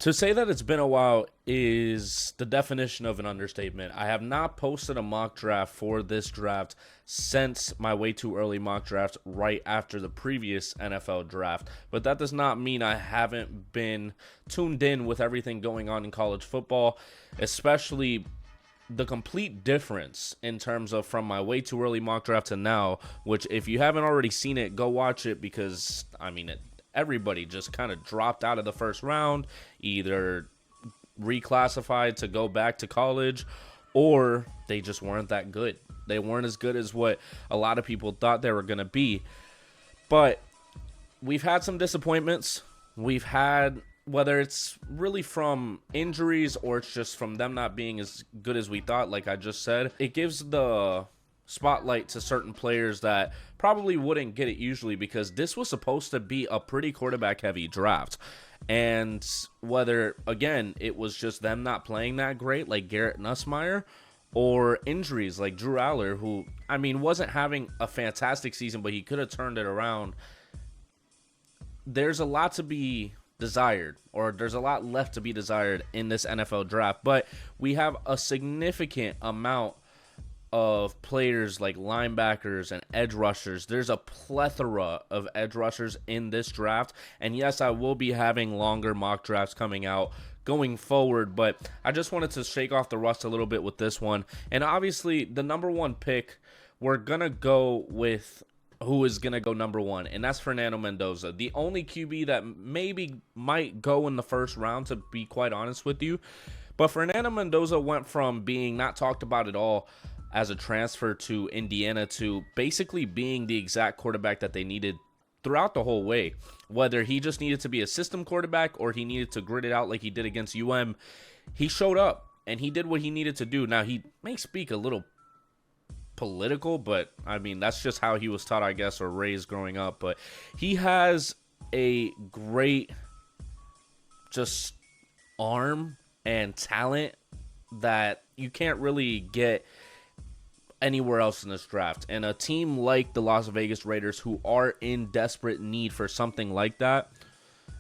To say that it's been a while is the definition of an understatement. I have not posted a mock draft for this draft since my way too early mock draft right after the previous NFL draft. But that does not mean I haven't been tuned in with everything going on in college football, especially the complete difference in terms of from my way too early mock draft to now, which if you haven't already seen it, go watch it because, everybody just kind of dropped out of the first round, either reclassified to go back to college, or they just weren't that good. They weren't as good as what a lot of people thought they were going to be. But we've had some disappointments. We've had, whether it's really from injuries or it's just from them not being as good as we thought, like I just said, it gives the spotlight to certain players that probably wouldn't get it usually, because this was supposed to be a pretty quarterback heavy draft. And whether, again, it was just them not playing that great like Garrett Nussmeier, or injuries like Drew Aller, who, wasn't having a fantastic season, but he could have turned it around. There's a lot to be desired, or there's a lot left to be desired in this NFL draft, but we have a significant amount of players like linebackers and edge rushers. There's a plethora of edge rushers in this draft, and yes, I will be having longer mock drafts coming out going forward, but I just wanted to shake off the rust a little bit with this one. And obviously the number one pick, we're gonna go with who is gonna go number one, and that's Fernando Mendoza, the only QB that maybe might go in the first round, to be quite honest with you. But Fernando Mendoza went from being not talked about at all as a transfer to Indiana to basically being the exact quarterback that they needed throughout the whole way. Whether he just needed to be a system quarterback or he needed to grit it out like he did against UM, he showed up and he did what he needed to do. Now, he may speak a little political, but that's just how he was taught, I guess, or raised growing up. But he has a great just arm and talent that you can't really get anywhere else in this draft. And a team like the Las Vegas Raiders, who are in desperate need for something like that,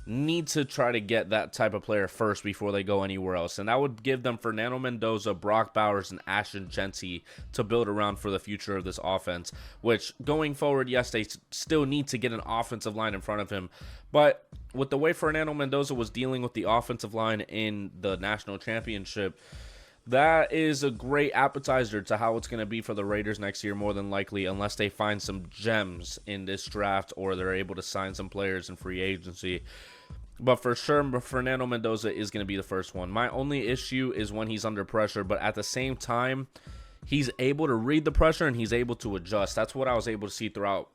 need to try to get that type of player first before they go anywhere else. And that would give them Fernando Mendoza, Brock Bowers, and Ashton Genty to build around for the future of this offense, which going forward, yes, they still need to get an offensive line in front of him. But with the way Fernando Mendoza was dealing with the offensive line in the national championship, that is a great appetizer to how it's going to be for the Raiders next year, more than likely, unless they find some gems in this draft or they're able to sign some players in free agency. But for sure, Fernando Mendoza is going to be the first one. My only issue is when he's under pressure, but at the same time, he's able to read the pressure and he's able to adjust. That's what I was able to see throughout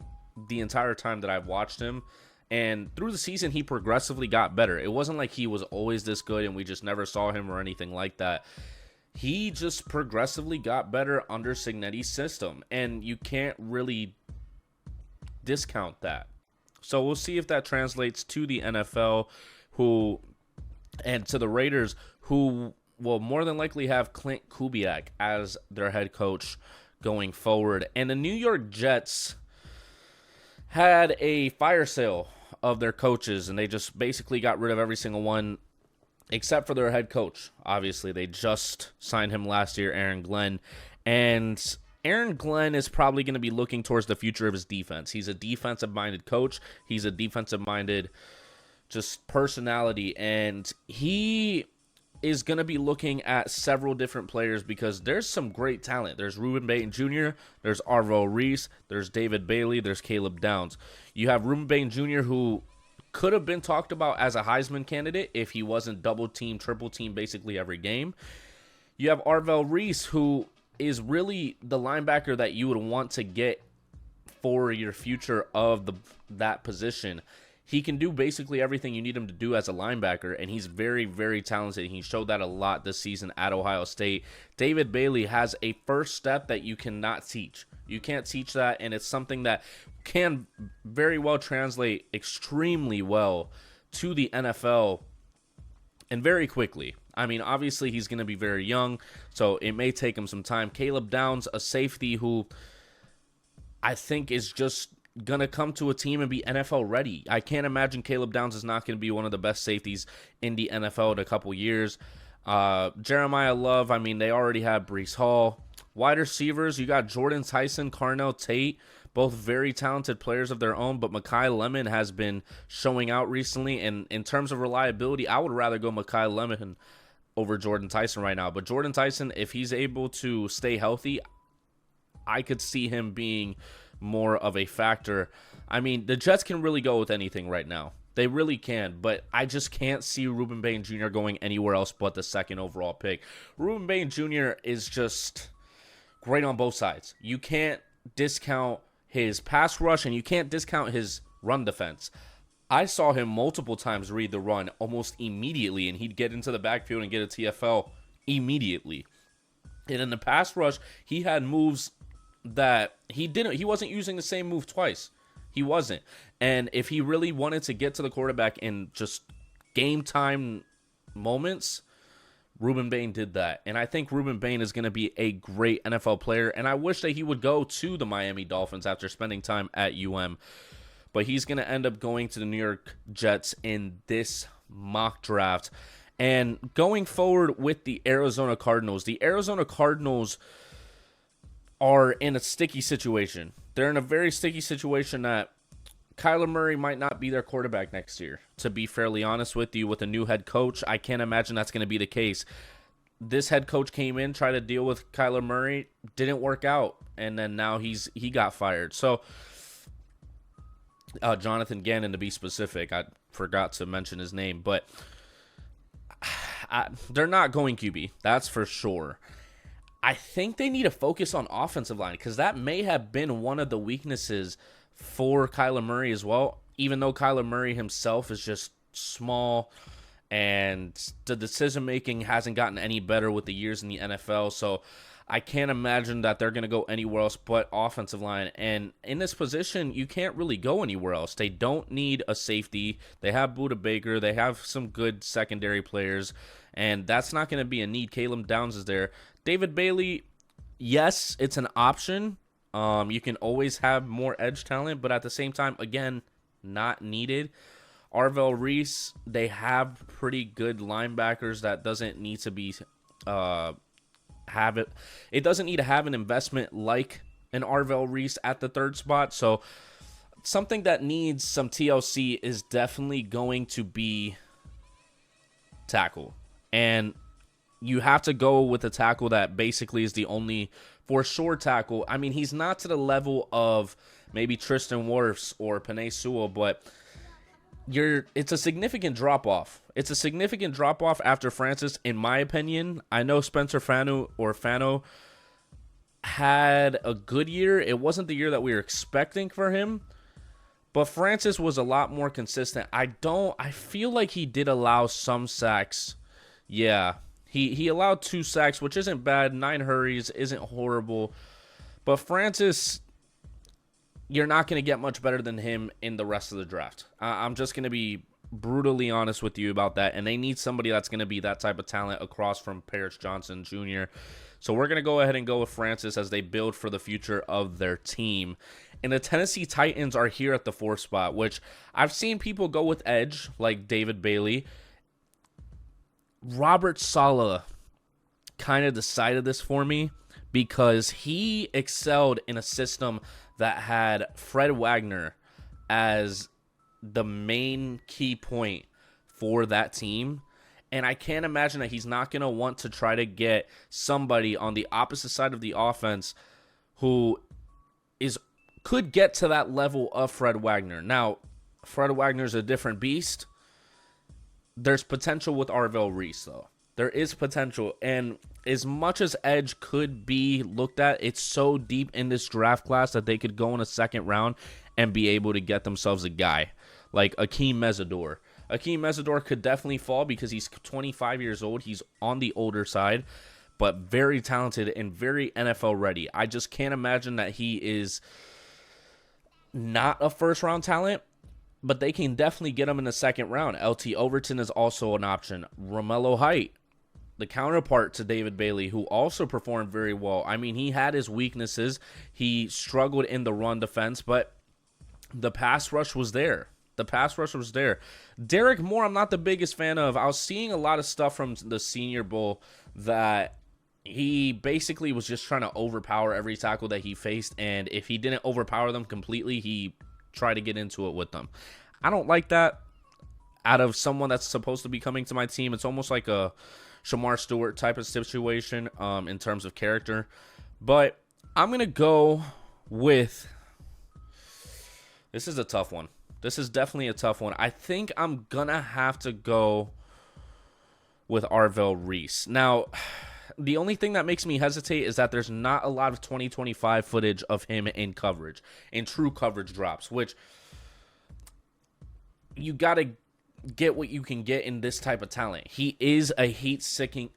the entire time that I've watched him. And through the season, he progressively got better. It wasn't like he was always this good and we just never saw him or anything like that. He just progressively got better under Cignetti's system, and you can't really discount that. So we'll see if that translates to the NFL, and to the Raiders, who will more than likely have Clint Kubiak as their head coach going forward. And the New York Jets had a fire sale of their coaches, and they just basically got rid of every single one except for their head coach. Obviously, they just signed him last year, Aaron Glenn. And Aaron Glenn is probably going to be looking towards the future of his defense. He's a defensive-minded coach. He's a defensive-minded just personality. And he is going to be looking at several different players because there's some great talent. There's Ruben Bain Jr., there's Arvo Reese, there's David Bailey, there's Caleb Downs. You have Ruben Bain Jr., who could have been talked about as a Heisman candidate if he wasn't double team, triple team basically every game. You have Arvell Reese, who is really the linebacker that you would want to get for your future of that position. He can do basically everything you need him to do as a linebacker, and he's very, very talented. He showed that a lot this season at Ohio State. David Bailey has a first step that you cannot teach. You can't teach that, and it's something that can very well translate extremely well to the NFL and very quickly. Obviously, he's going to be very young, so it may take him some time. Caleb Downs, a safety who I think is just gonna come to a team and be NFL ready. I can't imagine Caleb Downs is not gonna be one of the best safeties in the NFL in a couple years. Jeremiah Love, I mean, they already have Breece Hall. Wide receivers, you got Jordan Tyson, Carnell Tate, both very talented players of their own, but Mekhi Lemon has been showing out recently, and in terms of reliability, I would rather go Mekhi Lemon over Jordan Tyson right now. But Jordan Tyson, if he's able to stay healthy, I could see him being more of a factor. I mean, the Jets can really go with anything right now. They really can, but I just can't see Ruben Bain Jr. going anywhere else but the second overall pick. Ruben Bain Jr. is just great on both sides. You can't discount his pass rush, and you can't discount his run defense. I saw him multiple times read the run almost immediately, and he'd get into the backfield and get a TFL immediately. And in the pass rush, he had moves that he wasn't using the same move twice. He wasn't. And if he really wanted to get to the quarterback in just game time moments, Ruben Bain did that. And I think Ruben Bain is going to be a great NFL player. And I wish that he would go to the Miami Dolphins after spending time at UM. But he's going to end up going to the New York Jets in this mock draft. And going forward with the Arizona Cardinals are in a sticky situation. They're in a very sticky situation that Kyler Murray might not be their quarterback next year. To be fairly honest with you, with a new head coach, I can't imagine that's going to be the case. This head coach came in, tried to deal with Kyler Murray, didn't work out, and then now he got fired. So, Jonathan Gannon, to be specific, I forgot to mention his name, but they're not going QB, that's for sure. I think they need to focus on offensive line, because that may have been one of the weaknesses for Kyler Murray as well, even though Kyler Murray himself is just small and the decision-making hasn't gotten any better with the years in the NFL. So I can't imagine that they're going to go anywhere else but offensive line. And in this position, you can't really go anywhere else. They don't need a safety. They have Budda Baker. They have some good secondary players, and that's not going to be a need. Caleb Downs is there. David Bailey, yes, it's an option. You can always have more edge talent, but at the same time, again, not needed. Arvell Reese, they have pretty good linebackers that doesn't need to be it doesn't need to have an investment like an Arvell Reese at the third spot. So something that needs some TLC is definitely going to be tackle. And you have to go with a tackle that basically is the only for sure tackle. I mean, he's not to the level of maybe Tristan Wirfs or Penei Sewell, but it's a significant drop-off. It's a significant drop-off after Francis, in my opinion. I know Spencer Fano had a good year. It wasn't the year that we were expecting for him, but Francis was a lot more consistent. I feel like he did allow some sacks. Yeah, he allowed 2 sacks, which isn't bad. 9 hurries isn't horrible. But Francis, you're not going to get much better than him in the rest of the draft. I'm just going to be brutally honest with you about that. And they need somebody that's going to be that type of talent across from Paris Johnson Jr. So we're going to go ahead and go with Francis as they build for the future of their team. And the Tennessee Titans are here at the 4th spot, which I've seen people go with edge, like David Bailey. Robert Saleh kind of decided this for me because he excelled in a system that had Fred Wagner as the main key point for that team. And I can't imagine that he's not going to want to try to get somebody on the opposite side of the offense who could get to that level of Fred Wagner. Now, Fred Wagner's a different beast. There's potential with Arvell Reese, though. There is potential. And as much as edge could be looked at, it's so deep in this draft class that they could go in a second round and be able to get themselves a guy like Akeem Mesidor. Akeem Mesidor could definitely fall because he's 25 years old. He's on the older side, but very talented and very NFL ready. I just can't imagine that he is not a first-round talent, but they can definitely get him in the second round. LT Overton is also an option. Romello Height, the counterpart to David Bailey, who also performed very well. I mean, he had his weaknesses. He struggled in the run defense, but The pass rush was there. The pass rush was there. Derek Moore, I'm not the biggest fan of. I was seeing a lot of stuff from the Senior Bowl that he basically was just trying to overpower every tackle that he faced, and if he didn't overpower them completely, he tried to get into it with them. I don't like that out of someone that's supposed to be coming to my team. It's almost like a Shamar Stewart type of situation in terms of character. But I'm going to go with... This is a tough one. This is definitely a tough one. I think I'm going to have to go with Arvell Reese. Now, the only thing that makes me hesitate is that there's not a lot of 2025 footage of him in coverage, in true coverage drops, which you got to get what you can get in this type of talent. He is a heat-seeking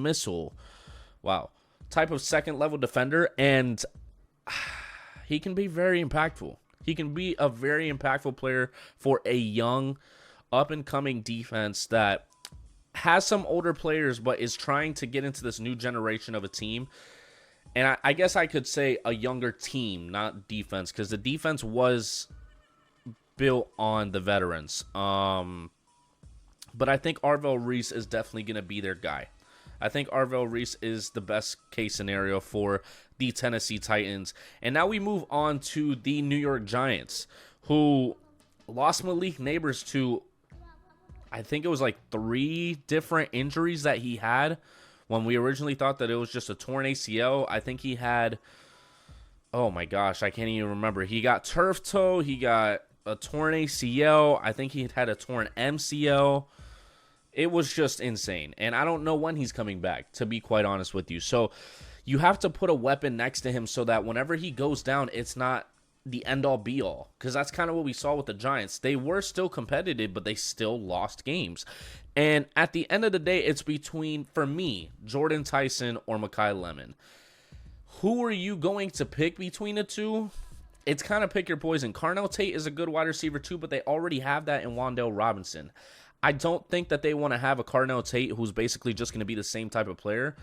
missile. Wow. Type of second-level defender, and he can be very impactful. He can be a very impactful player for a young, up-and-coming defense that has some older players but is trying to get into this new generation of a team. And I guess I could say a younger team, not defense, because the defense was built on the veterans. But I think Arvell Reese is definitely going to be their guy. I think Arvell Reese is the best case scenario for the Tennessee Titans. And now we move on to the New York Giants, who lost Malik Nabers to, I think it was like 3 different injuries that he had when we originally thought that it was just a torn ACL. I think he had, oh my gosh, I can't even remember. He got turf toe. He got a torn ACL. I think he had a torn MCL. It was just insane. And I don't know when he's coming back, to be quite honest with you. So you have to put a weapon next to him so that whenever he goes down, it's not the end-all be-all. Because that's kind of what we saw with the Giants. They were still competitive, but they still lost games. And at the end of the day, it's between, for me, Jordan Tyson or Makai Lemon. Who are you going to pick between the two? It's kind of pick your poison. Carnell Tate is a good wide receiver too, but they already have that in Wan'Dale Robinson. I don't think that they want to have a Carnell Tate who's basically just going to be the same type of player.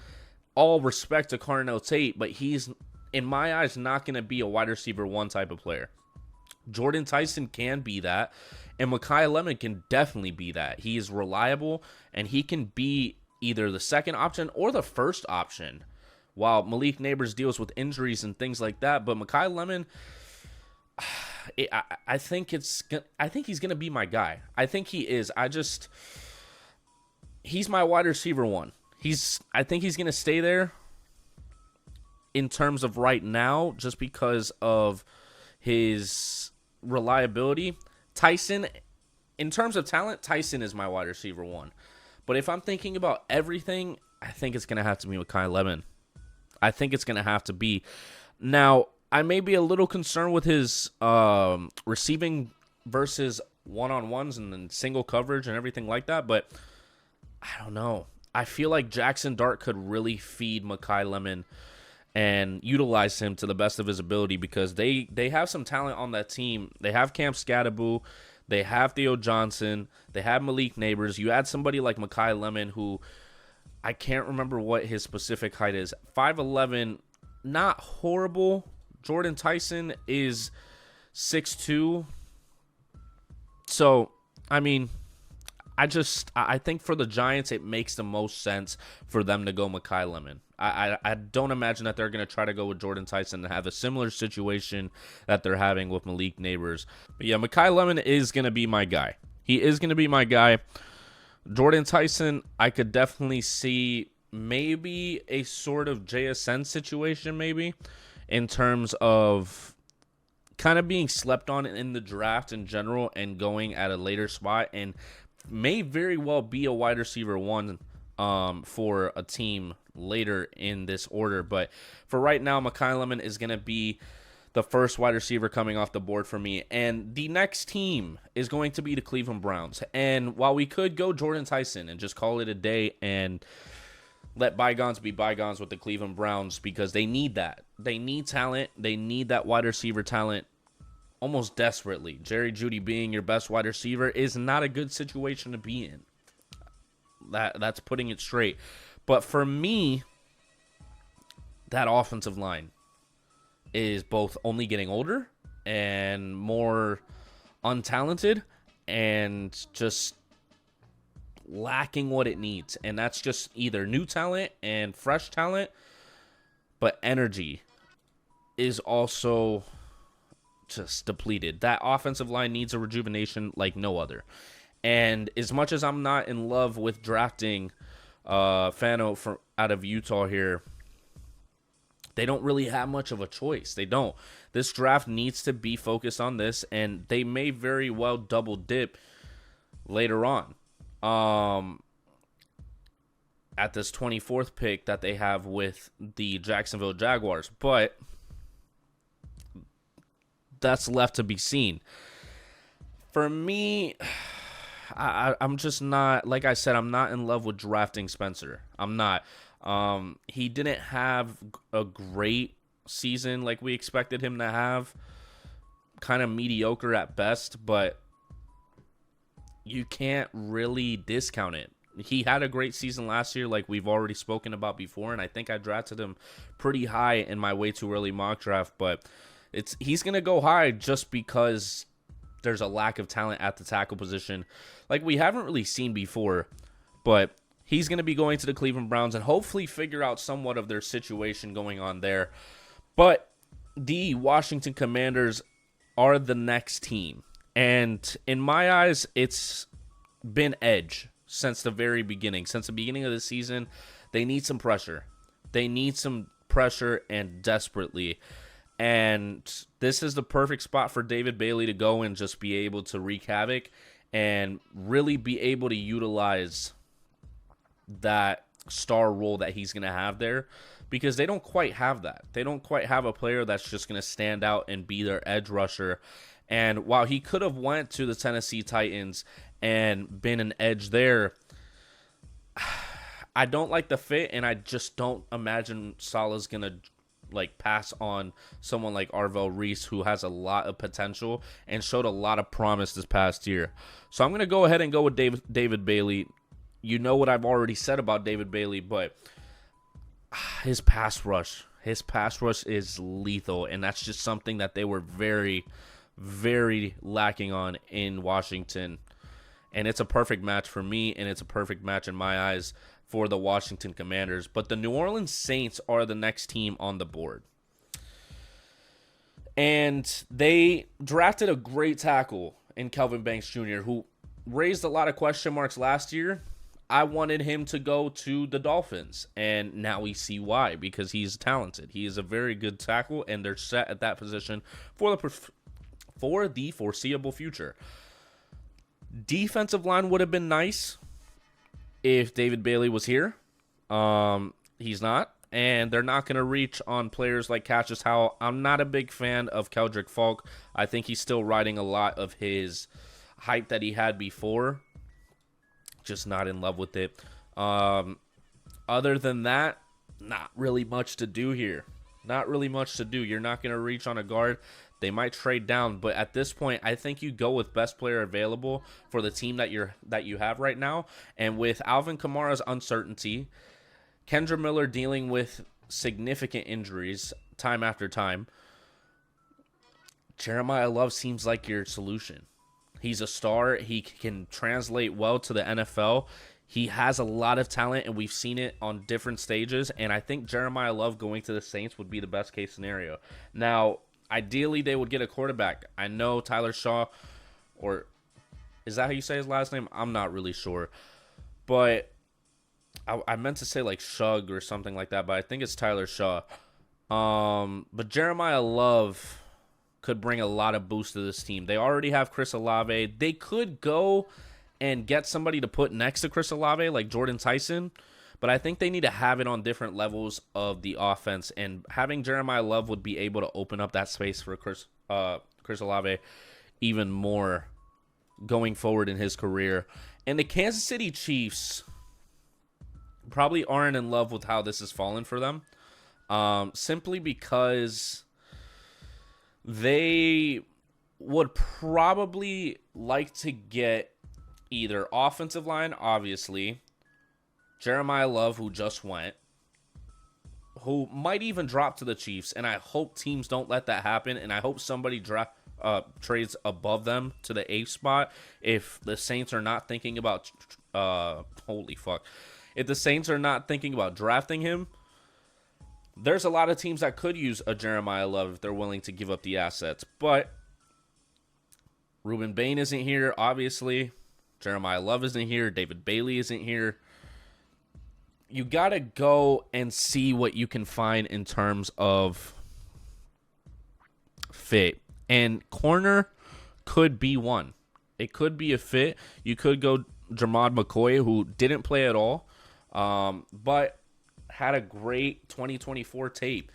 All respect to Carnell Tate, but he's, in my eyes, not going to be a wide receiver 1 type of player. Jordan Tyson can be that, and Makai Lemon can definitely be that. He is reliable, and he can be either the second option or the first option while Malik Nabers deals with injuries and things like that. But Makai Lemon, I think he's going to be my guy. I think he is. He's my wide receiver 1. I think he's going to stay there in terms of right now just because of his reliability. Tyson, in terms of talent, Tyson is my wide receiver 1. But if I'm thinking about everything, I think it's going to have to be Makai Lemon. I think it's going to have to be. Now, I may be a little concerned with his receiving versus one-on-ones and then single coverage and everything like that, but I don't know. I feel like Jackson Dart could really feed Makai Lemon and utilize him to the best of his ability because they have some talent on that team. They have Cam Scatteraboo. They have Theo Johnson. They have Malik Nabers. You add somebody like Makai Lemon who I can't remember what his specific height is. 5'11", not horrible. Jordan Tyson is 6'2". So, I mean, I think for the Giants, it makes the most sense for them to go Makai Lemon. I don't imagine that they're going to try to go with Jordan Tyson and have a similar situation that they're having with Malik Nabers. But yeah, Makai Lemon is going to be my guy. He is going to be my guy. Jordan Tyson, I could definitely see maybe a sort of JSN situation maybe in terms of kind of being slept on in the draft in general and going at a later spot and may very well be a wide receiver 1 for a team later in this order. But for right now, Makai Lemon is going to be the first wide receiver coming off the board for me. And the next team is going to be the Cleveland Browns. And while we could go Jordan Tyson and just call it a day and let bygones be bygones with the Cleveland Browns because they need that. They need talent. They need that wide receiver talent almost desperately. Jerry Jeudy being your best wide receiver is not a good situation to be in. That's putting it straight. But for me, that offensive line is both only getting older and more untalented and just lacking what it needs. And that's just either new talent and fresh talent, but energy is also just depleted. That offensive line needs a rejuvenation like no other. And as much as I'm not in love with drafting Fano from out of Utah here, they don't really have much of a choice. They don't. This draft needs to be focused on this, and they may very well double dip later on. At this 24th pick that they have with the Jacksonville Jaguars, but that's left to be seen. For me, I'm just not, like I said, I'm not in love with drafting Spencer. I'm not. He didn't have a great season like we expected him to have. Kind of mediocre at best, but you can't really discount it. He had a great season last year, like we've already spoken about before, and I think I drafted him pretty high in my way too early mock draft, but he's going to go high just because there's a lack of talent at the tackle position like we haven't really seen before. But he's going to be going to the Cleveland Browns and hopefully figure out somewhat of their situation going on there. But the Washington Commanders are the next team. And in my eyes, it's been edge since the very beginning. Since the beginning of the season, they need some pressure. They need some pressure, and desperately. And this is the perfect spot for David Bailey to go and just be able to wreak havoc and really be able to utilize that star role that he's going to have there, because they don't quite have that. They don't quite have a player that's just going to stand out and be their edge rusher. And while he could have went to the Tennessee Titans and been an edge there, I don't like the fit, and I just don't imagine Saleh's going to pass on someone like Arvell Reese, who has a lot of potential and showed a lot of promise this past year. So I'm going to go ahead and go with David Bailey. You know what I've already said about David Bailey, but his pass rush is lethal, and that's just something that they were very, very lacking on in Washington. And it's a perfect match for me, and it's a perfect match in my eyes for the Washington Commanders. But the New Orleans Saints are the next team on the board. And they drafted a great tackle in Kelvin Banks Jr., who raised a lot of question marks last year. I wanted him to go to the Dolphins, and now we see why, because he's talented. He is a very good tackle, and they're set at that position for the foreseeable future. Defensive line would have been nice if David Bailey was here. He's not, and they're not going to reach on players like Cassius Howell. I'm not a big fan of Keldrick Falk. I think he's still riding a lot of his hype that he had before. Just not in love with it. Other than that, not really much to do here. Not really much to do. You're not going to reach on a guard. They might trade down, but at this point, I think you go with best player available for the team that you have right now. And with Alvin Kamara's uncertainty, Kendre Miller dealing with significant injuries time after time, Jeremiah Love seems like your solution. He's a star. He can translate well to the NFL. He has a lot of talent, and we've seen it on different stages. And I think Jeremiah Love going to the Saints would be the best case scenario. Now, ideally, they would get a quarterback. I know Tyler Shaw, or is that how you say his last name? I'm not really sure. But I meant to say Shug or something like that, but I think it's Tyler Shaw. But Jeremiah Love could bring a lot of boost to this team. They already have Chris Olave. They could go and get somebody to put next to Chris Olave, like Jordan Tyson, but I think they need to have it on different levels of the offense, and having Jeremiah Love would be able to open up that space for Chris Olave even more going forward in his career. And the Kansas City Chiefs probably aren't in love with how this has fallen for them, simply because they would probably like to get either offensive line, obviously, Jeremiah Love, who just went, who might even drop to the Chiefs, and I hope teams don't let that happen, and I hope somebody trades above them to the 8th spot if the Saints are not thinking about holy fuck. If the Saints are not thinking about drafting him, there's a lot of teams that could use a Jeremiah Love if they're willing to give up the assets. But Ruben Bain isn't here, obviously. Jeremiah Love isn't here. David Bailey isn't here. You got to go and see what you can find in terms of fit. And corner could be one. It could be a fit. You could go Jermod McCoy, who didn't play at all, but had a great 2024 tape.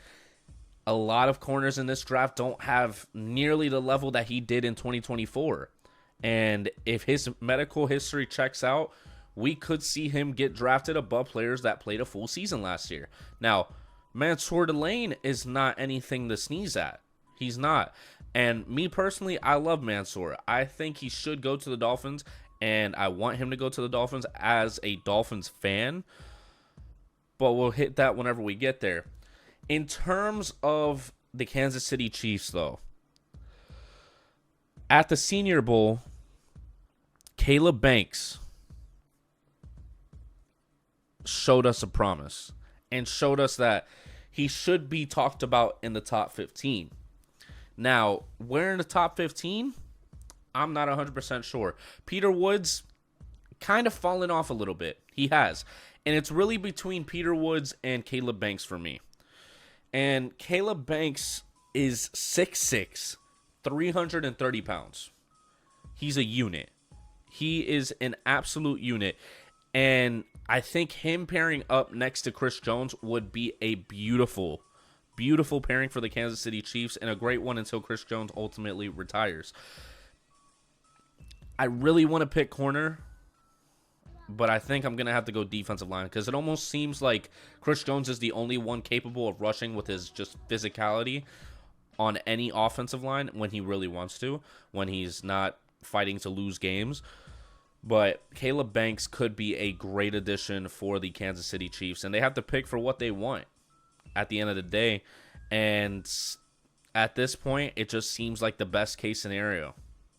A lot of corners in this draft don't have nearly the level that he did in 2024. And if his medical history checks out, we could see him get drafted above players that played a full season last year. Now, Mansour Delane is not anything to sneeze at. He's not. And me personally, I love Mansour. I think he should go to the Dolphins, and I want him to go to the Dolphins as a Dolphins fan. But we'll hit that whenever we get there. In terms of the Kansas City Chiefs, though, at the Senior Bowl, Caleb Banks showed us a promise and showed us that he should be talked about in the top 15. Now, where in the top 15? I'm not 100% sure. Peter Woods kind of fallen off a little bit. He has. And it's really between Peter Woods and Caleb Banks for me. And Caleb Banks is 6'6", 330 pounds. He's a unit. He is an absolute unit. And I think him pairing up next to Chris Jones would be a beautiful, beautiful pairing for the Kansas City Chiefs, and a great one until Chris Jones ultimately retires. I really want to pick corner, but I think I'm going to have to go defensive line because it almost seems like Chris Jones is the only one capable of rushing with his just physicality on any offensive line when he really wants to, when he's not fighting to lose games. But Caleb Banks could be a great addition for the Kansas City Chiefs, and they have to pick for what they want at the end of the day. And at this point, it just seems like the best case scenario.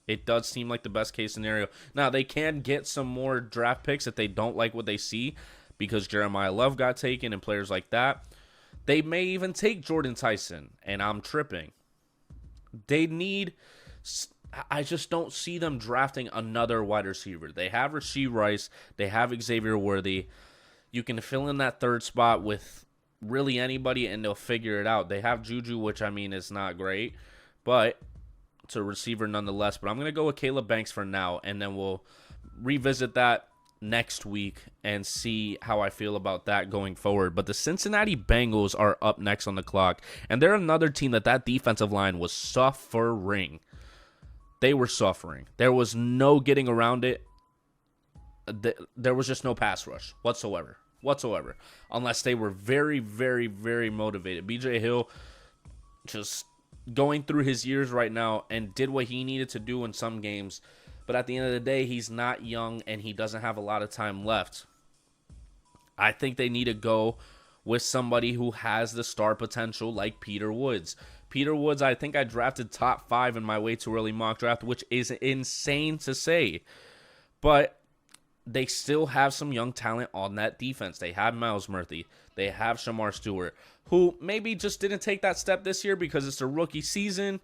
It does seem like the best case scenario. Now, they can get some more draft picks if they don't like what they see because Jeremiah Love got taken and players like that. They may even take Jordan Tyson, and I'm tripping. They need... I just don't see them drafting another wide receiver. They have Rashee Rice. They have Xavier Worthy. You can fill in that third spot with really anybody, and they'll figure it out. They have Juju, which, I mean, is not great, but it's a receiver nonetheless. But I'm going to go with Caleb Banks for now, and then we'll revisit that next week and see how I feel about that going forward. But the Cincinnati Bengals are up next on the clock, and they're another team that defensive line was suffering. They were suffering. There was no getting around it. There was just no pass rush whatsoever. Unless they were very, very, very motivated. BJ Hill just going through his years right now and did what he needed to do in some games. But at the end of the day, he's not young and he doesn't have a lot of time left. I think they need to go with somebody who has the star potential like Peter Woods. Peter Woods, I think I drafted top 5 in my way too early mock draft, which is insane to say. But they still have some young talent on that defense. They have Myles Murphy. They have Shamar Stewart, who maybe just didn't take that step this year because it's a rookie season.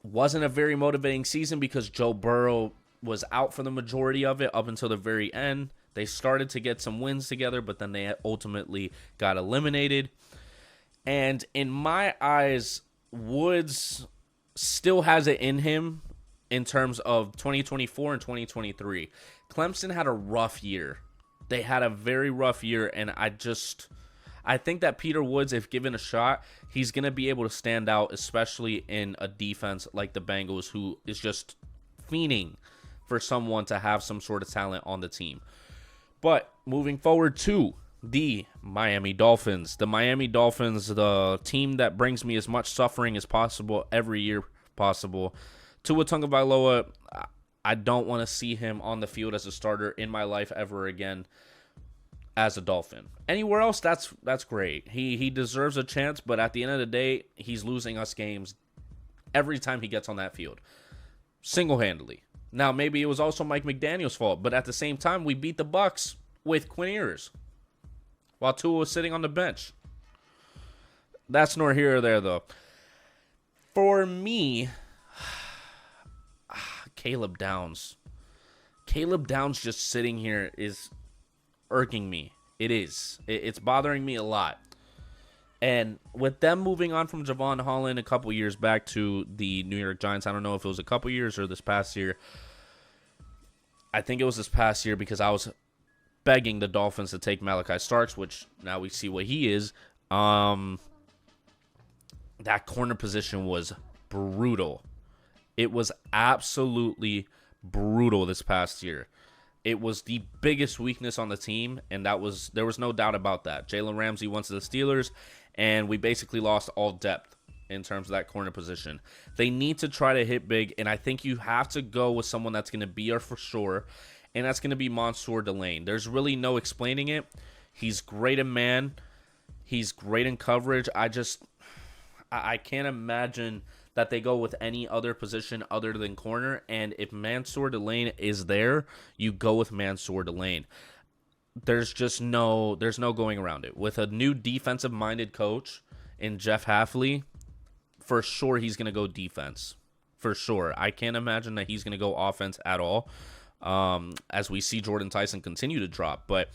Wasn't a very motivating season because Joe Burrow was out for the majority of it up until the very end. They started to get some wins together, but then they ultimately got eliminated. And in my eyes, Woods still has it in him in terms of 2024 and 2023. Clemson had a rough year. They had a very rough year, and I think that Peter Woods, if given a shot, he's going to be able to stand out, especially in a defense like the Bengals, who is just fiending for someone to have some sort of talent on the team. But moving forward to the Miami Dolphins. The Miami Dolphins, the team that brings me as much suffering as possible every year possible. Tua Tagovailoa, I don't want to see him on the field as a starter in my life ever again as a Dolphin. Anywhere else, that's great. He deserves a chance, but at the end of the day, he's losing us games every time he gets on that field, single-handedly. Now, maybe it was also Mike McDaniel's fault, but at the same time, we beat the Bucs with Quinn Ewers while Tua was sitting on the bench. That's nor here or there, though. For me, Caleb Downs. Caleb Downs just sitting here is irking me. It is. It's bothering me a lot. And with them moving on from Javon Holland a couple years back to the New York Giants, I don't know if it was a couple years or this past year. I think it was this past year because I was begging the Dolphins to take Malachi Starks, which now we see what he is. That corner position was brutal. It was absolutely brutal this past year. It was the biggest weakness on the team, and there was no doubt about that. Jalen Ramsey went to the Steelers, and we basically lost all depth in terms of that corner position. They need to try to hit big, and I think you have to go with someone that's going to be there for sure, and that's going to be Mansour Delane. There's really no explaining it. He's great in man. He's great in coverage. I can't imagine that they go with any other position other than corner. And if Mansour Delane is there, you go with Mansour Delane. There's no going around it. With a new defensive-minded coach in Jeff Hafley, for sure he's going to go defense. For sure. I can't imagine that he's going to go offense at all, as we see Jordan Tyson continue to drop. But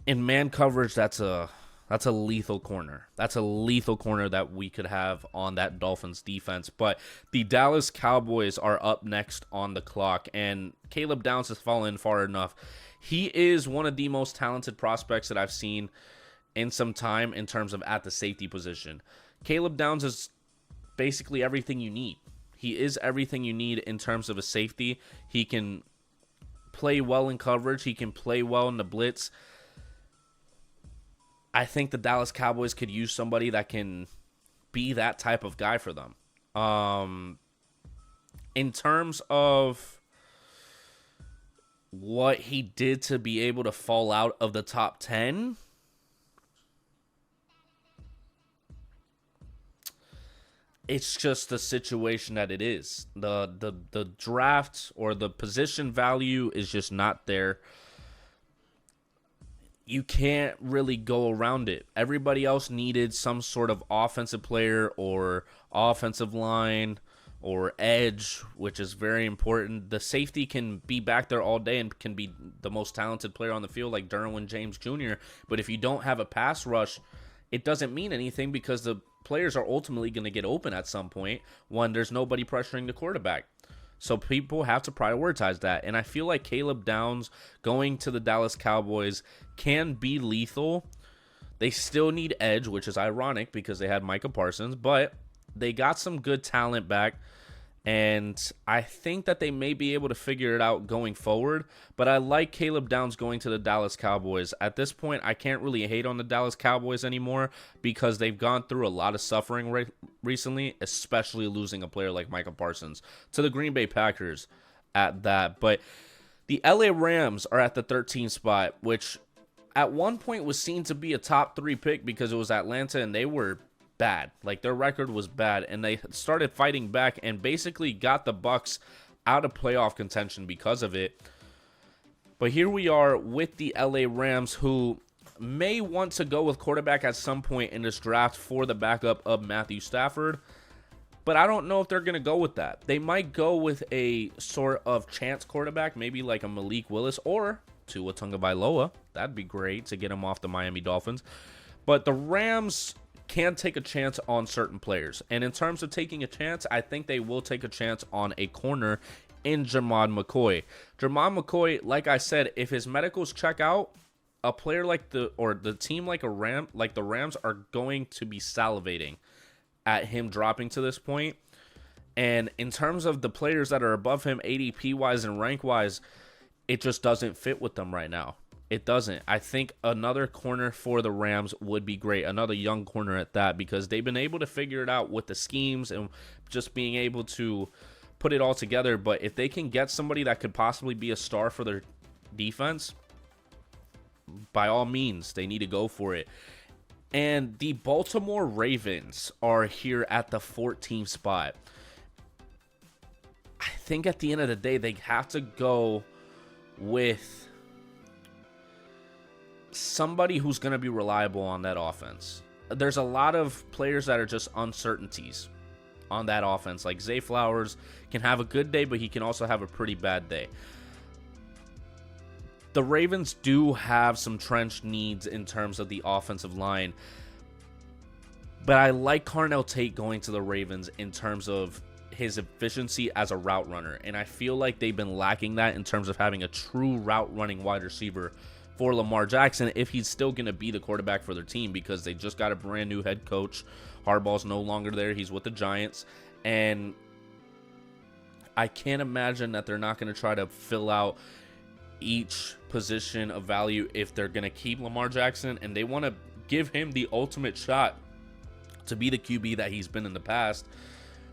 in man coverage, that's a lethal corner. That's a lethal corner that we could have on that Dolphins defense. But the Dallas Cowboys are up next on the clock, and Caleb Downs has fallen far enough. He is one of the most talented prospects that I've seen in some time in terms of at the safety position. Caleb Downs is basically everything you need. He is everything you need in terms of a safety. He can play well in coverage. He can play well in the blitz. I think the Dallas Cowboys could use somebody that can be that type of guy for them. In terms of what he did to be able to fall out of the top 10, it's just the situation that it is. The draft or the position value is just not there. You can't really go around it. Everybody else needed some sort of offensive player or offensive line or edge, which is very important. The safety can be back there all day and can be the most talented player on the field, like Derwin James Jr., but if you don't have a pass rush, it doesn't mean anything because the players are ultimately going to get open at some point when there's nobody pressuring the quarterback. So people have to prioritize that. And I feel like Caleb Downs going to the Dallas Cowboys can be lethal. They still need edge, which is ironic because they had Micah Parsons, but they got some good talent back. And I think that they may be able to figure it out going forward. But I like Caleb Downs going to the Dallas Cowboys. At this point, I can't really hate on the Dallas Cowboys anymore because they've gone through a lot of suffering recently, especially losing a player like Micah Parsons to the Green Bay Packers at that. But the LA Rams are at the 13th spot, which at one point was seen to be a top 3 pick because it was Atlanta and they were bad. Like, their record was bad, and they started fighting back and basically got the Bucs out of playoff contention because of it. But here we are with the LA Rams, who may want to go with quarterback at some point in this draft for the backup of Matthew Stafford. But I don't know if they're going to go with that. They might go with a sort of chance quarterback, maybe like a Malik Willis or Tua Tagovailoa. That'd be great to get him off the Miami Dolphins. But the Rams can take a chance on certain players. And in terms of taking a chance, I think they will take a chance on a corner in Jermod McCoy. Jermod McCoy, like I said, if his medicals check out, a player like the team like the Rams are going to be salivating at him dropping to this point. And in terms of the players that are above him, ADP-wise and rank-wise, it just doesn't fit with them right now. It doesn't. I think another corner for the Rams would be great. Another young corner at that, because they've been able to figure it out with the schemes and just being able to put it all together. But if they can get somebody that could possibly be a star for their defense, by all means, they need to go for it. And the Baltimore Ravens are here at the 14th spot. I think at the end of the day, they have to go with somebody who's going to be reliable on that offense. There's a lot of players that are just uncertainties on that offense. Like Zay Flowers can have a good day, but he can also have a pretty bad day. The Ravens do have some trench needs in terms of the offensive line, but I like Carnell Tate going to the Ravens in terms of his efficiency as a route runner, and I feel like they've been lacking that in terms of having a true route running wide receiver for Lamar Jackson if he's still going to be the quarterback for their team, because they just got a brand new head coach. Harbaugh's no longer there. He's with the Giants, and I can't imagine that they're not going to try to fill out each position of value if they're going to keep Lamar Jackson, and they want to give him the ultimate shot to be the QB that he's been in the past,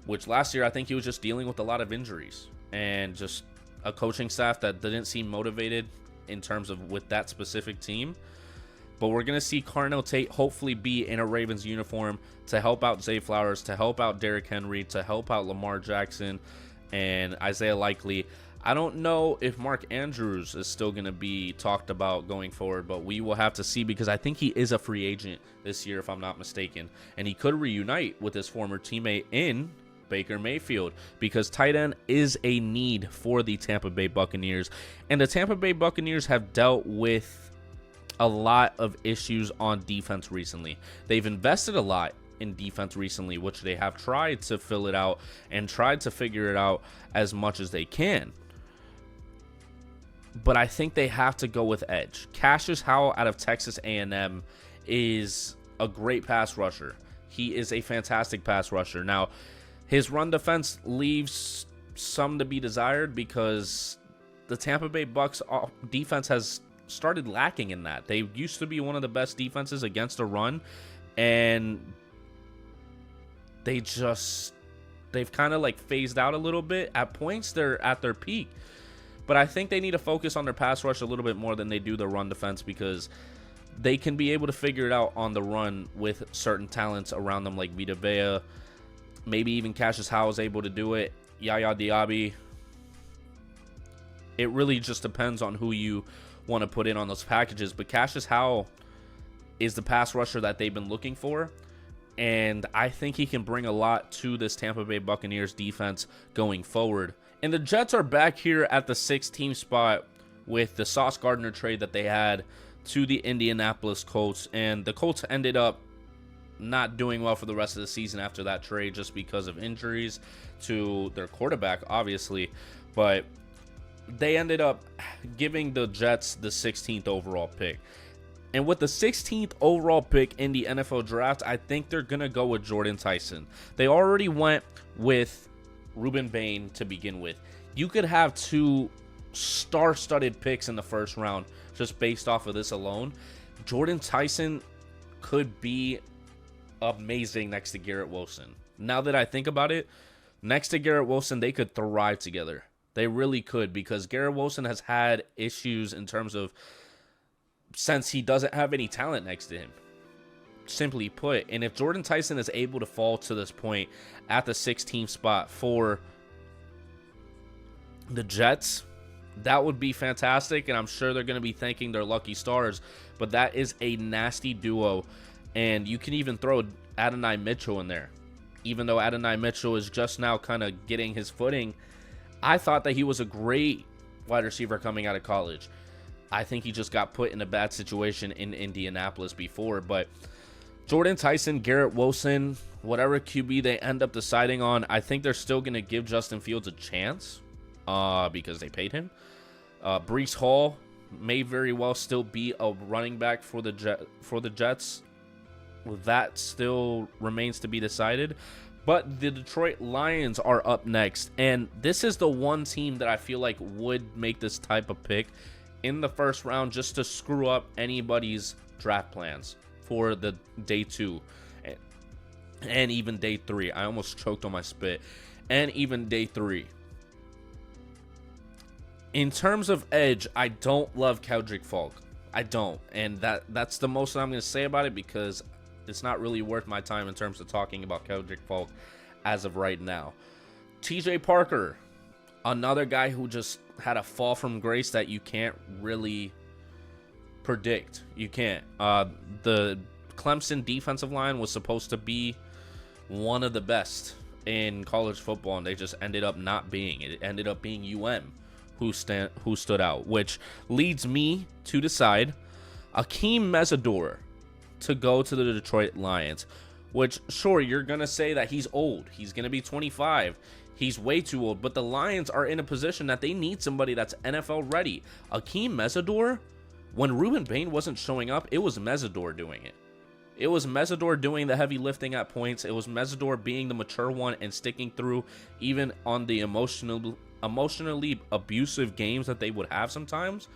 which last year I think he was just dealing with a lot of injuries and just a coaching staff that didn't seem motivated in terms of with that specific team. But we're going to see Carnell Tate hopefully be in a Ravens uniform to help out Zay Flowers, to help out Derrick Henry, to help out Lamar Jackson and Isaiah Likely. I don't know if Mark Andrews is still going to be talked about going forward, but we will have to see, because I think he is a free agent this year, if I'm not mistaken. And he could reunite with his former teammate in Baker Mayfield, because tight end is a need for the Tampa Bay Buccaneers. And the Tampa Bay Buccaneers have dealt with a lot of issues on defense recently. They've invested a lot in defense recently, which they have tried to fill it out and tried to figure it out as much as they can. But I think they have to go with edge. Cassius Howell out of Texas A&M is a great pass rusher. He is a fantastic pass rusher. Now, his run defense leaves some to be desired, because the Tampa Bay Bucs defense has started lacking in that. They used to be one of the best defenses against a run, and they've kind of like phased out a little bit. At points, they're at their peak. But I think they need to focus on their pass rush a little bit more than they do their run defense, because they can be able to figure it out on the run with certain talents around them like Vita Vea. Maybe even Cassius Howell is able to do it. Yaya Diaby. It really just depends on who you want to put in on those packages. But Cassius Howell is the pass rusher that they've been looking for, and I think he can bring a lot to this Tampa Bay Buccaneers defense going forward. And the Jets are back here at the 16th spot with the Sauce Gardner trade that they had to the Indianapolis Colts. And the Colts ended up not doing well for the rest of the season after that trade, just because of injuries to their quarterback, obviously. But they ended up giving the Jets the 16th overall pick. And with the 16th overall pick in the NFL draft, I think they're going to go with Jordan Tyson. They already went with Ruben Bain to begin with. You could have two star-studded picks in the first round just based off of this alone. Jordan Tyson could be amazing next to Garrett Wilson. Now that I think about it, next to Garrett Wilson, they could thrive together. They really could, because Garrett Wilson has had issues in terms of since he doesn't have any talent next to him, simply put. And if Jordan Tyson is able to fall to this point at the 16th spot for the Jets, that would be fantastic, and I'm sure they're going to be thanking their lucky stars. But that is a nasty duo, and you can even throw Adonai Mitchell in there. Even though Adonai Mitchell is just now kind of getting his footing, I thought that he was a great wide receiver coming out of college. I think he just got put in a bad situation in Indianapolis before. But Jordan Tyson, Garrett Wilson, whatever QB they end up deciding on, I think they're still going to give Justin Fields a chance because they paid him. Breece Hall may very well still be a running back for the Jets. That still remains to be decided. But the Detroit Lions are up next. And this is the one team that I feel like would make this type of pick in the first round just to screw up anybody's draft plans for the day 2 and even day 3. I almost choked on my spit. And even day 3. In terms of edge, I don't love Keldrick Falk. I don't. And that's the most I'm going to say about it, because it's not really worth my time in terms of talking about Kendrick Falk as of right now. TJ Parker, another guy who just had a fall from grace that you can't really predict. You can't. The Clemson defensive line was supposed to be one of the best in college football, and they just ended up not being. It ended up being UM who stood out, which leads me to decide Akeem Mesidor to go to the Detroit Lions, which, sure, you're going to say that he's old. He's going to be 25. He's way too old, but the Lions are in a position that they need somebody that's NFL ready. Akeem Mesidor, when Ruben Bain wasn't showing up, it was Mesidor doing it. It was Mesidor doing the heavy lifting at points. It was Mesidor being the mature one and sticking through even on the emotionally abusive games that they would have sometimes.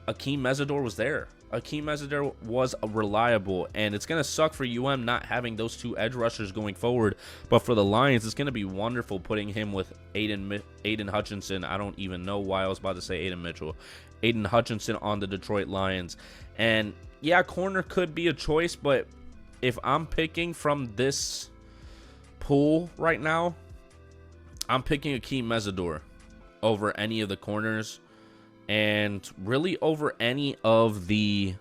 Akeem Mesidor was there. Akeem Mesidor was reliable, and it's going to suck for UM not having those two edge rushers going forward, but for the Lions, it's going to be wonderful putting him with Aiden Hutchinson. I don't even know why I was about to say Aiden Mitchell. Aiden Hutchinson on the Detroit Lions. And yeah, corner could be a choice, but if I'm picking from this pool right now, I'm picking Akeem Mesidor over any of the corners, and really over any of the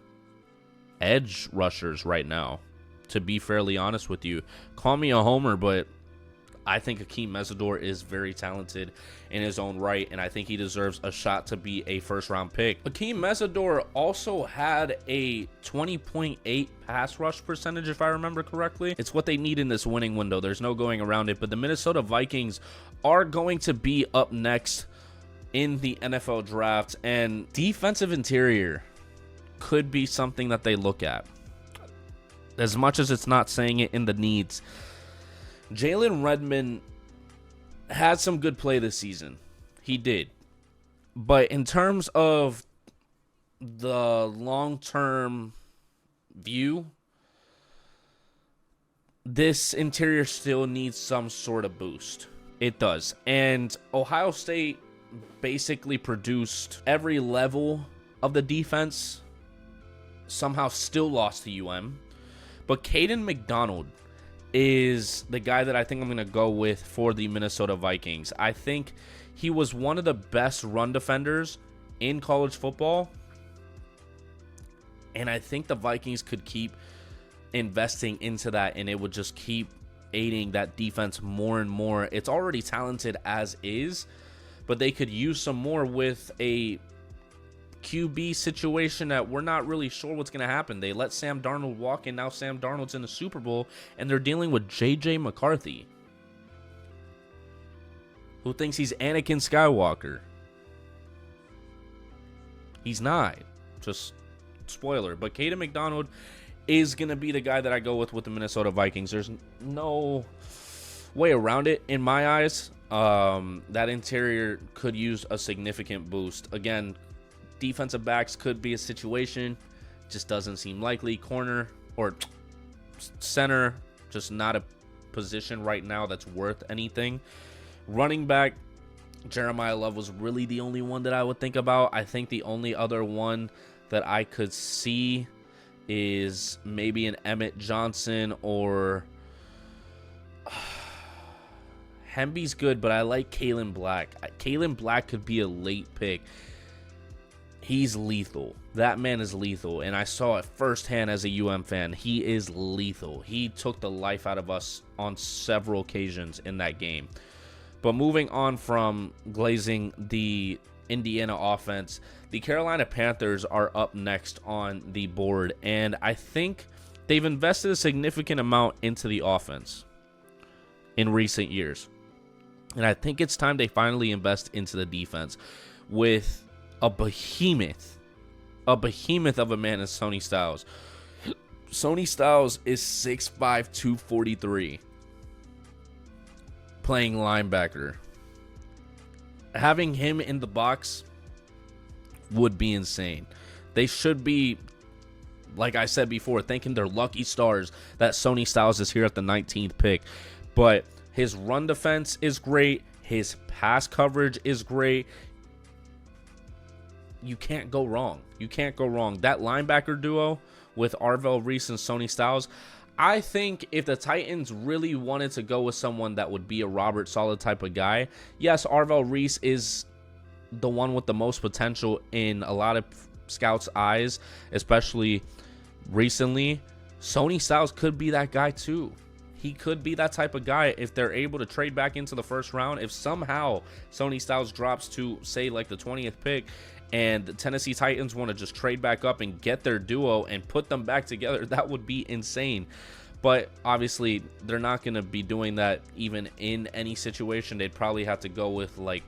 edge rushers right now, to be fairly honest with you. Call me a homer, but I think Akeem Mesidor is very talented in his own right, and I think he deserves a shot to be a first-round pick. Akeem Mesidor also had a 20.8 pass rush percentage, if I remember correctly. It's what they need in this winning window. There's no going around it, but the Minnesota Vikings are going to be up next in the NFL draft, and defensive interior could be something that they look at. As much as it's not saying it in the needs, Jalen Redmond had some good play this season. He did. But in terms of the long-term view, this interior still needs some sort of boost. It does. And Ohio State basically produced every level of the defense, somehow still lost to UM. But Caden McDonald is the guy that I think I'm going to go with for the Minnesota Vikings. I think he was one of the best run defenders in college football, and I think the Vikings could keep investing into that, and it would just keep aiding that defense more and more. It's already talented as is, but they could use some more with a QB situation that we're not really sure what's going to happen. They let Sam Darnold walk, and now Sam Darnold's in the Super Bowl, and they're dealing with J.J. McCarthy, who thinks he's Anakin Skywalker. He's not. Just spoiler. But Caden McDonald is going to be the guy that I go with the Minnesota Vikings. There's no way around it in my eyes. That interior could use a significant boost. Again, defensive backs could be a situation. Just doesn't seem likely. Corner or center, just not a position right now that's worth anything. Running back, Jeremiah Love was really the only one that I would think about. I think the only other one that I could see is maybe an Emmett Johnson, or Hemby's good, but I like Kalen Black. Kalen Black could be a late pick. He's lethal. That man is lethal, and I saw it firsthand as a UM fan. He is lethal. He took the life out of us on several occasions in that game. But moving on from glazing the Indiana offense, the Carolina Panthers are up next on the board, and I think they've invested a significant amount into the offense in recent years. And I think it's time they finally invest into the defense with a behemoth of a man is Sonny Styles. Sonny Styles is 6'5", 243, playing linebacker. Having him in the box would be insane. They should be, like I said before, thanking their lucky stars that Sonny Styles is here at the 19th pick. But his run defense is great. His pass coverage is great. you can't go wrong. You can't go wrong. That linebacker duo with Arvell Reese and Sony Styles, I think if the Titans really wanted to go with someone that would be a Robert Saleh type of guy, yes, Arvell Reese is the one with the most potential in a lot of scouts' eyes, especially recently. Sony Styles could be that guy too. He could be that type of guy if they're able to trade back into the first round. If somehow Sony Styles drops to, say, like the 20th pick, and the Tennessee Titans want to just trade back up and get their duo and put them back together, that would be insane. But obviously, they're not going to be doing that even in any situation. They'd probably have to go with, like,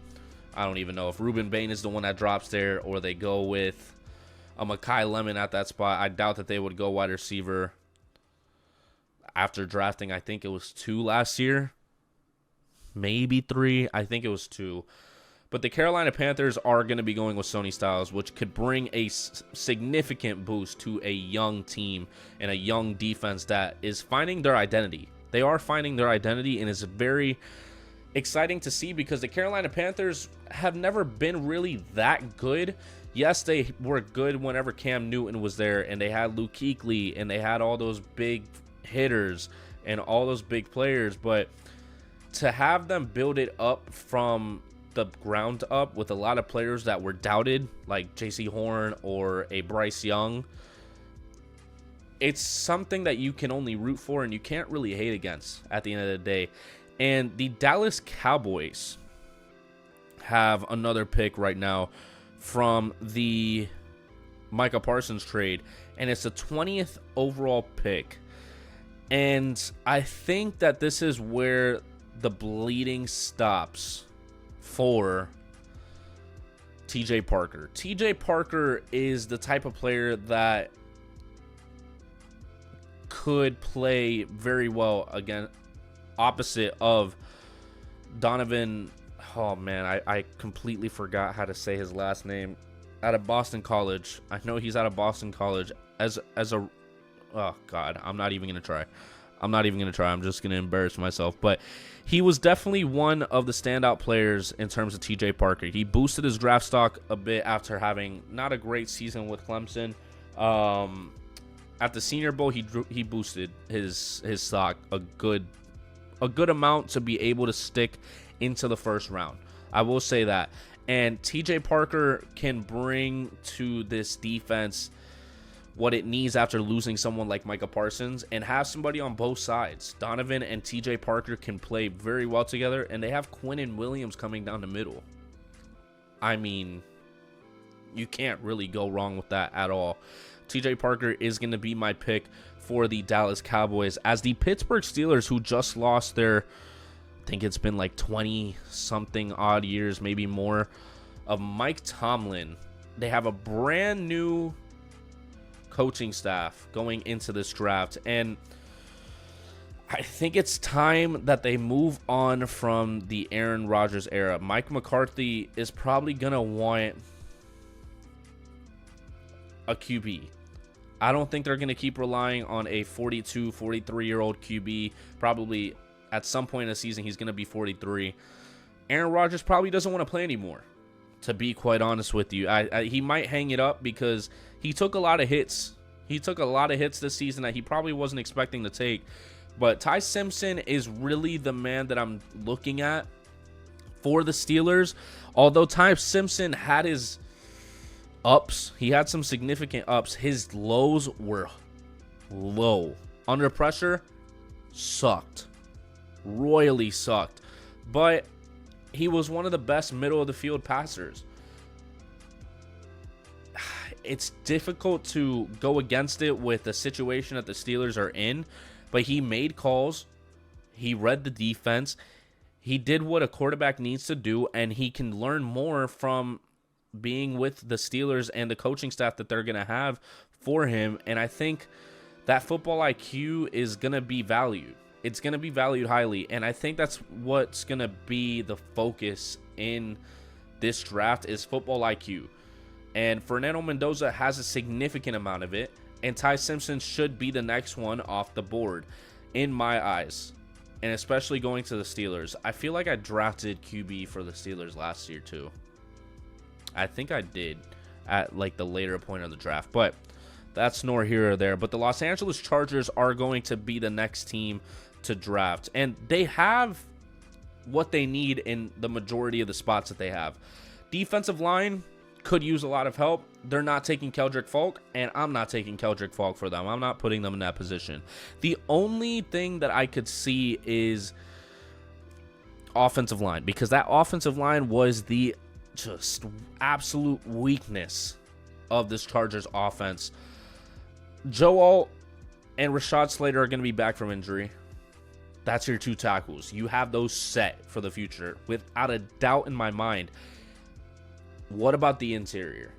I don't even know if Ruben Bain is the one that drops there, or they go with a Makai Lemon at that spot. I doubt that they would go wide receiver after drafting, I think it was 2 last year, maybe 3. I think it was 2. But the Carolina Panthers are going to be going with Sony Styles, which could bring a significant boost to a young team and a young defense that is finding their identity. They are finding their identity, and it's very exciting to see because the Carolina Panthers have never been really that good. Yes, they were good whenever Cam Newton was there, and they had Luke Kuechly, and they had all those big hitters and all those big players, but to have them build it up from the ground up with a lot of players that were doubted, like JC Horn or a Bryce Young, it's something that you can only root for and you can't really hate against at the end of the day. And the Dallas Cowboys have another pick right now from the Micah Parsons trade, and it's the 20th overall pick. And I think that this is where the bleeding stops for TJ Parker. TJ Parker is the type of player that could play very well again opposite of Donovan. Oh man, I completely forgot how to say his last name. Out of Boston College. I know he's out of Boston College as a oh god, I'm not even gonna try. I'm just gonna embarrass myself. But he was definitely one of the standout players in terms of TJ Parker. He boosted his draft stock a bit after having not a great season with Clemson. At the Senior Bowl, he boosted his stock a good amount to be able to stick into the first round. I will say that. And TJ Parker can bring to this defense what it needs after losing someone like Micah Parsons, and have somebody on both sides. Donovan and TJ Parker can play very well together, and they have Quinnen Williams coming down the middle. I mean, you can't really go wrong with that at all. TJ Parker is going to be my pick for the Dallas Cowboys, as the Pittsburgh Steelers, who just lost their, I think it's been like 20-something odd years, maybe more, of Mike Tomlin. They have a brand new coaching staff going into this draft, and I think it's time that they move on from the Aaron Rodgers era. Mike McCarthy is probably gonna want a QB. I don't think they're gonna keep relying on a 42, 43-year-old QB. Probably at some point in the season he's gonna be 43. Aaron Rodgers probably doesn't want to play anymore, to be quite honest with you. He might hang it up because he took a lot of hits. He took a lot of hits this season that he probably wasn't expecting to take. But Ty Simpson is really the man that I'm looking at for the Steelers. Although Ty Simpson had his ups, he had some significant ups. His lows were low. Under pressure, sucked. Royally sucked. But he was one of the best middle of the field passers. It's difficult to go against it with the situation that the Steelers are in, but he made calls. He read the defense. He did what a quarterback needs to do, and he can learn more from being with the Steelers and the coaching staff that they're going to have for him. And I think that football IQ is going to be valued. It's going to be valued highly, and I think that's what's going to be the focus in this draft is football IQ. And Fernando Mendoza has a significant amount of it, and Ty Simpson should be the next one off the board in my eyes, and especially going to the Steelers. I feel like I drafted QB for the Steelers last year too. I think I did. at like the later point of the draft. But that's nor here or there. But the Los Angeles Chargers are going to be the next team to draft, and they have what they need in the majority of the spots that they have. Defensive line could use a lot of help. They're not taking Keldrick Falk, and I'm not taking Keldrick Falk for them. I'm not putting them in that position. The only thing that I could see is offensive line, because that offensive line was the just absolute weakness of this Chargers offense. Joe Alt and Rashad Slater are going to be back from injury. That's your 2 tackles. You have those set for the future, without a doubt in my mind. What about the interior?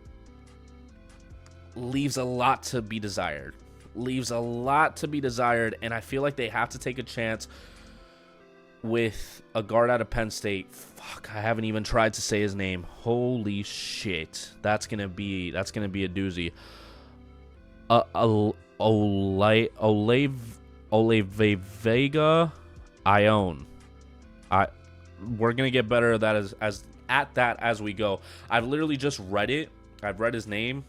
Leaves a lot to be desired. And I feel like they have to take a chance with a guard out of Penn State. Fuck, I haven't even tried to say his name. Holy shit. That's gonna be a doozy. Olave Vega Ione. We're gonna get better at that as we go. I've literally just read it. I've read his name.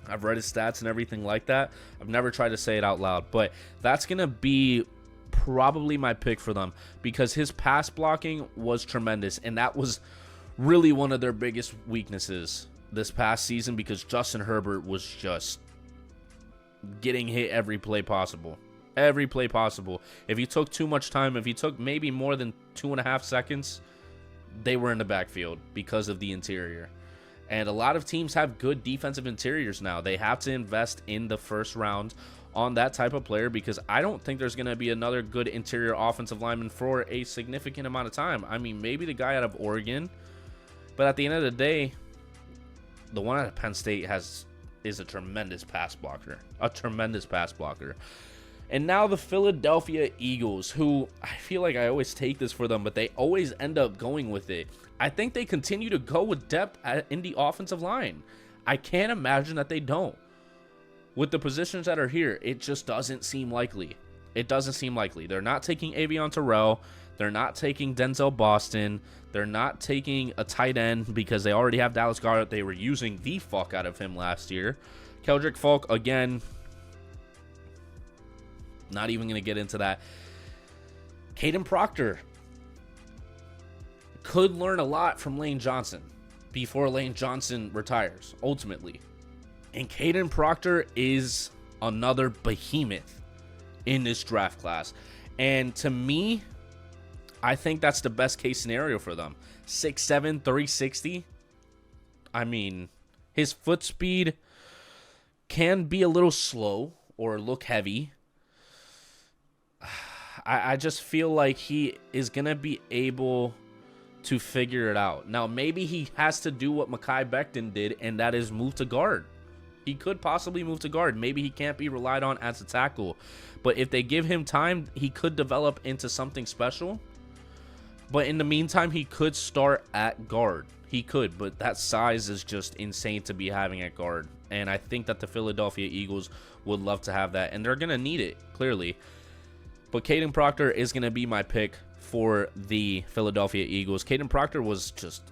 I've read his stats and everything like that. I've never tried to say it out loud, but that's gonna be probably my pick for them, because his pass blocking was tremendous, and that was really one of their biggest weaknesses this past season, because Justin Herbert was just getting hit every play possible. If he took too much time, if he took maybe more than 2.5 seconds, they were in the backfield because of the interior. And a lot of teams have good defensive interiors now. They have to invest in the first round on that type of player, because I don't think there's going to be another good interior offensive lineman for a significant amount of time. I mean, maybe the guy out of Oregon, but at the end of the day, the one out of Penn State is a tremendous pass blocker. And now the Philadelphia Eagles, who I feel like I always take this for them, but they always end up going with it. I think they continue to go with depth in the offensive line. I can't imagine that they don't. With the positions that are here, it just doesn't seem likely. They're not taking Avion Terrell. They're not taking Denzel Boston. They're not taking a tight end because they already have Dallas Goedert. They were using the fuck out of him last year. Keldrick Falk, again, not even going to get into that. Caden Proctor could learn a lot from Lane Johnson before Lane Johnson retires, ultimately. And Caden Proctor is another behemoth in this draft class. And to me, I think that's the best case scenario for them. 6'7", 360. I mean, his foot speed can be a little slow or look heavy. I just feel like he is going to be able to figure it out. Now, maybe he has to do what Mekhi Becton did, and that is move to guard. He could possibly move to guard. Maybe he can't be relied on as a tackle. But if they give him time, he could develop into something special. But in the meantime, he could start at guard. He could, but that size is just insane to be having at guard. And I think that the Philadelphia Eagles would love to have that. And they're going to need it, clearly. But Caden Proctor is going to be my pick for the Philadelphia Eagles. Caden Proctor was just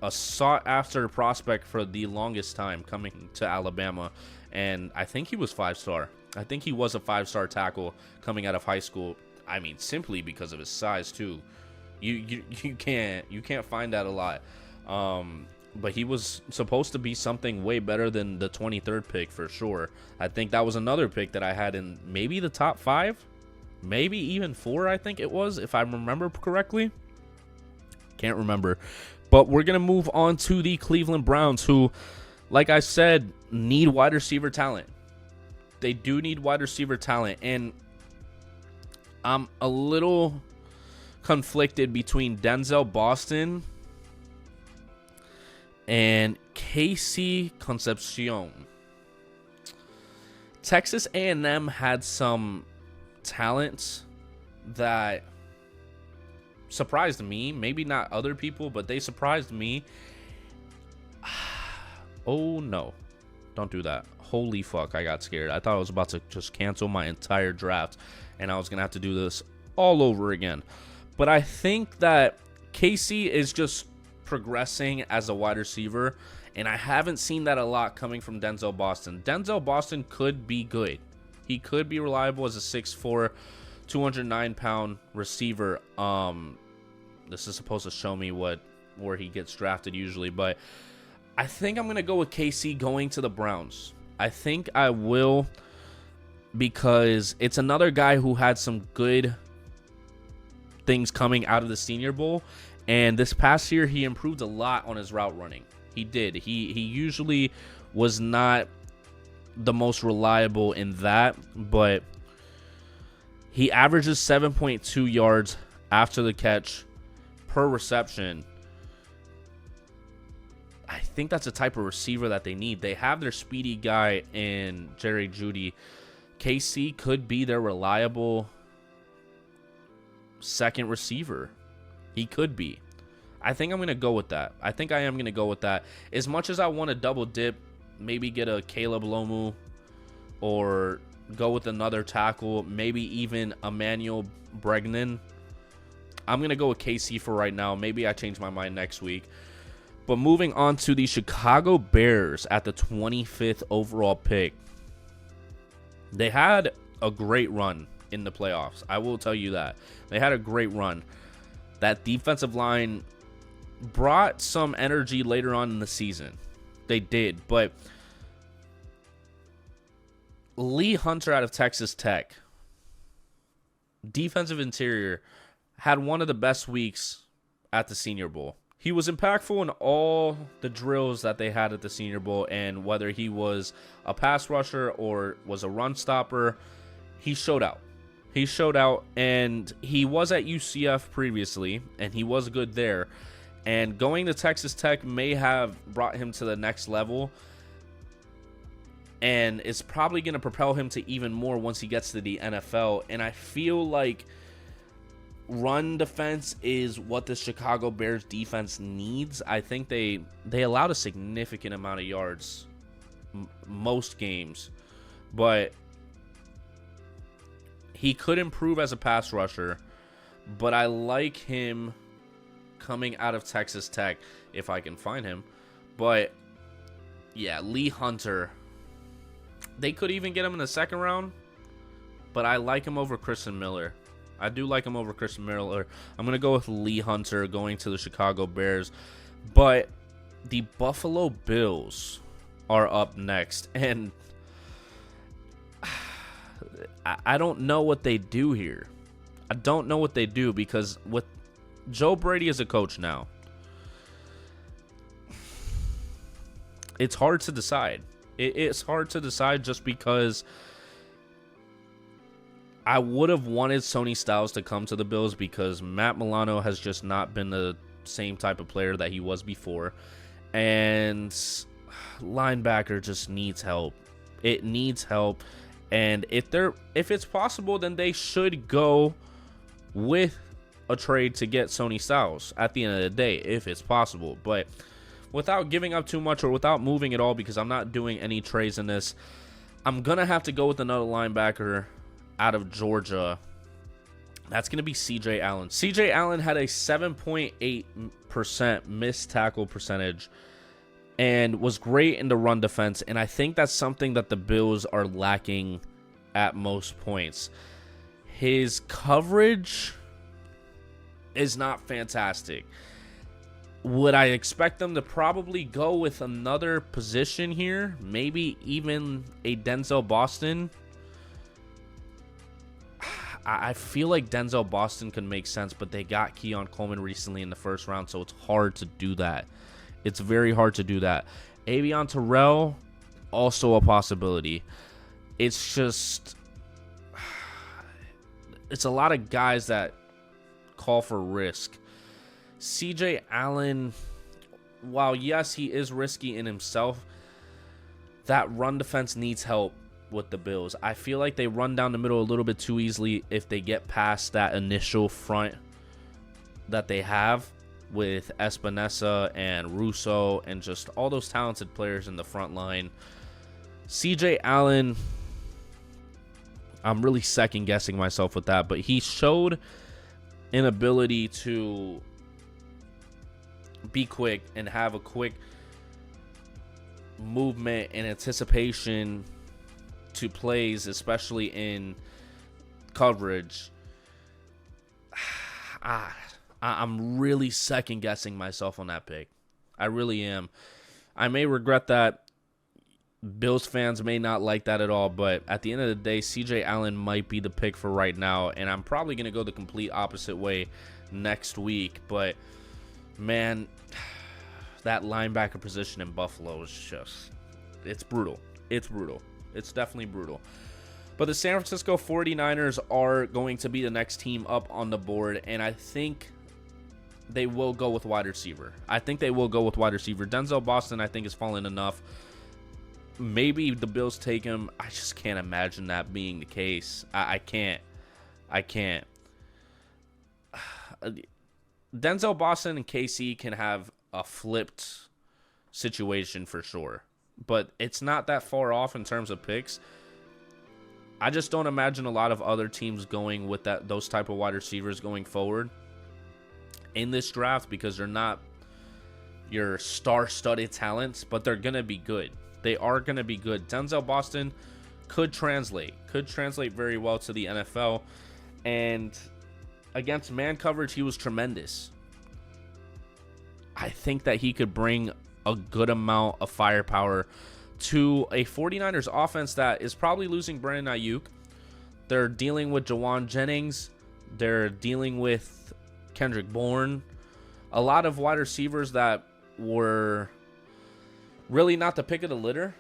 a sought-after prospect for the longest time coming to Alabama. And I think he was 5-star. I think he was a 5-star tackle coming out of high school. I mean, simply because of his size, too. You can't find that a lot. But he was supposed to be something way better than the 23rd pick for sure. I think that was another pick that I had in maybe the top 5, maybe even 4, I think it was, if I remember correctly. Can't remember. But we're going to move on to the Cleveland Browns, who, like I said, need wide receiver talent. They do need wide receiver talent. And I'm a little conflicted between Denzel Boston and Casey Concepcion. Texas A&M had some talents that surprised me. Maybe not other people, but they surprised me. Oh, no. Don't do that. Holy fuck, I got scared. I thought I was about to just cancel my entire draft, and I was going to have to do this all over again. But I think that Casey is just progressing as a wide receiver, And I haven't seen that a lot coming from Denzel Boston. Denzel Boston could be good. He could be reliable as a 6'4", 209-pound receiver. This is supposed to show me where he gets drafted usually, but I think I'm going to go with KC going to the Browns. I think I will, because it's another guy who had some good things coming out of the Senior Bowl, and this past year he improved a lot on his route running. He did. He usually was not the most reliable in that, but he averages 7.2 yards after the catch per reception. I think that's the type of receiver that they need. They have their speedy guy in Jerry Jeudy. KC could be their reliable second receiver. He could be. I think I'm going to go with that. I think I am going to go with that. As much as I want to double dip, maybe get a Caleb Lomu or go with another tackle, maybe even Emmanuel Bregnan, I'm going to go with KC for right now. Maybe I change my mind next week. But moving on to the Chicago Bears at the 25th overall pick. They had a great run in the playoffs. I will tell you that. They had a great run. That defensive line brought some energy later on in the season. They did. But Lee Hunter out of Texas Tech, defensive interior, had one of the best weeks at the Senior Bowl. He was impactful in all the drills that they had at the Senior Bowl, and whether he was a pass rusher or was a run stopper, he showed out. He showed out, and he was at UCF previously, and he was good there. And going to Texas Tech may have brought him to the next level, and it's probably going to propel him to even more once he gets to the NFL. And I feel like run defense is what the Chicago Bears defense needs. I think they allowed a significant amount of yards most games, but he could improve as a pass rusher. But I like him coming out of Texas Tech if I can find him. But yeah, Lee Hunter, they could even get him in the second round, but I like him over Christian Miller. I do like him over Christian Miller. I'm going to go with Lee Hunter going to the Chicago Bears. But the Buffalo Bills are up next. And I don't know what they do here. I don't know what they do, because with Joe Brady as a coach now, it's hard to decide. It's hard to decide just because I would have wanted Sonny Styles to come to the Bills, because Matt Milano has just not been the same type of player that he was before. And linebacker just needs help. It needs help. And if it's possible, then they should go with a trade to get Sonny Styles at the end of the day, if it's possible. But without giving up too much or without moving at all, because I'm not doing any trades in this, I'm going to have to go with another linebacker out of Georgia. That's going to be CJ Allen. CJ Allen had a 7.8% missed tackle percentage and was great in the run defense, and I think that's something that the Bills are lacking at most points. His coverage is not fantastic. Would I expect them to probably go with another position here? Maybe even a Denzel Boston? I feel like Denzel Boston could make sense, but they got Keon Coleman recently in the first round, so it's hard to do that. It's very hard to do that. Avion Terrell, also a possibility. It's just, it's a lot of guys that call for risk. CJ Allen, while yes, he is risky in himself, that run defense needs help with the Bills. I feel like they run down the middle a little bit too easily if they get past that initial front that they have with Espinosa and Russo and just all those talented players in the front line. CJ Allen, I'm really second guessing myself with that, but he showed an ability to be quick and have a quick movement and anticipation to plays, especially in coverage, I'm really second guessing myself on that pick. I really am. I may regret that. Bills fans may not like that at all, but at the end of the day, CJ Allen might be the pick for right now, and I'm probably going to go the complete opposite way next week. But, man, that linebacker position in Buffalo is just, it's brutal. It's brutal. It's definitely brutal. But the San Francisco 49ers are going to be the next team up on the board, and I think they will go with wide receiver. Denzel Boston, I think, has fallen enough. Maybe the Bills take him. I just can't imagine that being the case. I can't. Denzel Boston and KC can have a flipped situation for sure, but it's not that far off in terms of picks. I just don't imagine a lot of other teams going with those type of wide receivers going forward in this draft, because they're not your star-studded talents, but they're going to be good. They are going to be good. Denzel Boston could translate very well to the NFL, and against man coverage, he was tremendous. I think that he could bring a good amount of firepower to a 49ers offense that is probably losing Brandon Ayuk. They're dealing with Jawan Jennings. They're dealing with Kendrick Bourne. A lot of wide receivers that were really not the pick of the litter,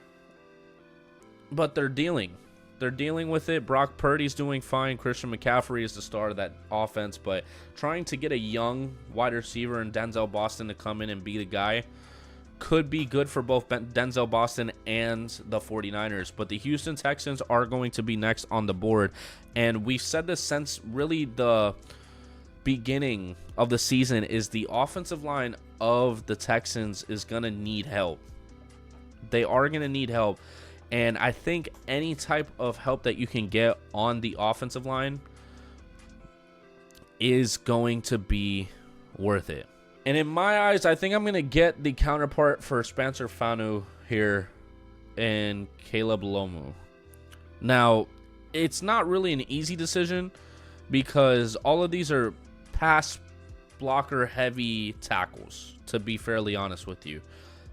but they're dealing with it. Brock Purdy's doing fine. Christian McCaffrey is the star of that offense, but trying to get a young wide receiver in Denzel Boston to come in and be the guy could be good for both Denzel Boston and the 49ers. But the Houston Texans are going to be next on the board, and we've said this since really the beginning of the season, is the offensive line of the Texans is going to need help. They are going to need help, and I think any type of help that you can get on the offensive line is going to be worth it. And in my eyes, I think I'm going to get the counterpart for Spencer Fanu here in Caleb Lomu. Now, it's not really an easy decision because all of these are pass blocker heavy tackles, to be fairly honest with you.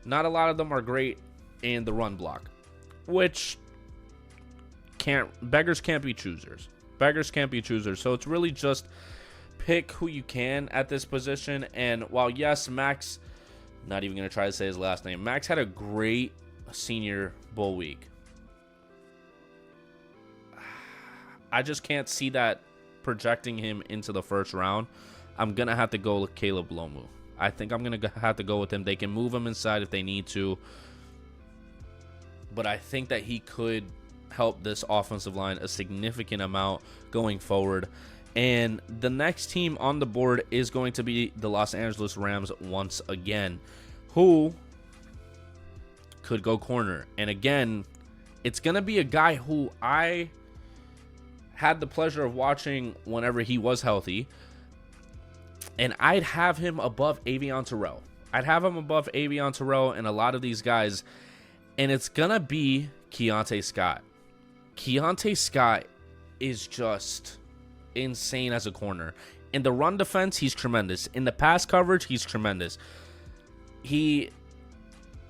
Not a lot of them are great in the run block, which beggars can't be choosers. So it's really just pick who you can at this position. And while yes, Max, not even going to try to say his last name, Max had a great Senior Bowl week. I just can't see that projecting him into the first round. I'm going to have to go with Caleb Lomu. I think I'm going to have to go with him. They can move him inside if they need to, but I think that he could help this offensive line a significant amount going forward. And the next team on the board is going to be the Los Angeles Rams once again, who could go corner. And again, it's going to be a guy who I had the pleasure of watching whenever he was healthy, and I'd have him above Avion Terrell. And a lot of these guys, and it's going to be Keontae Scott. Keontae Scott is just insane as a corner. In the run defense, he's tremendous. In the pass coverage, he's tremendous. He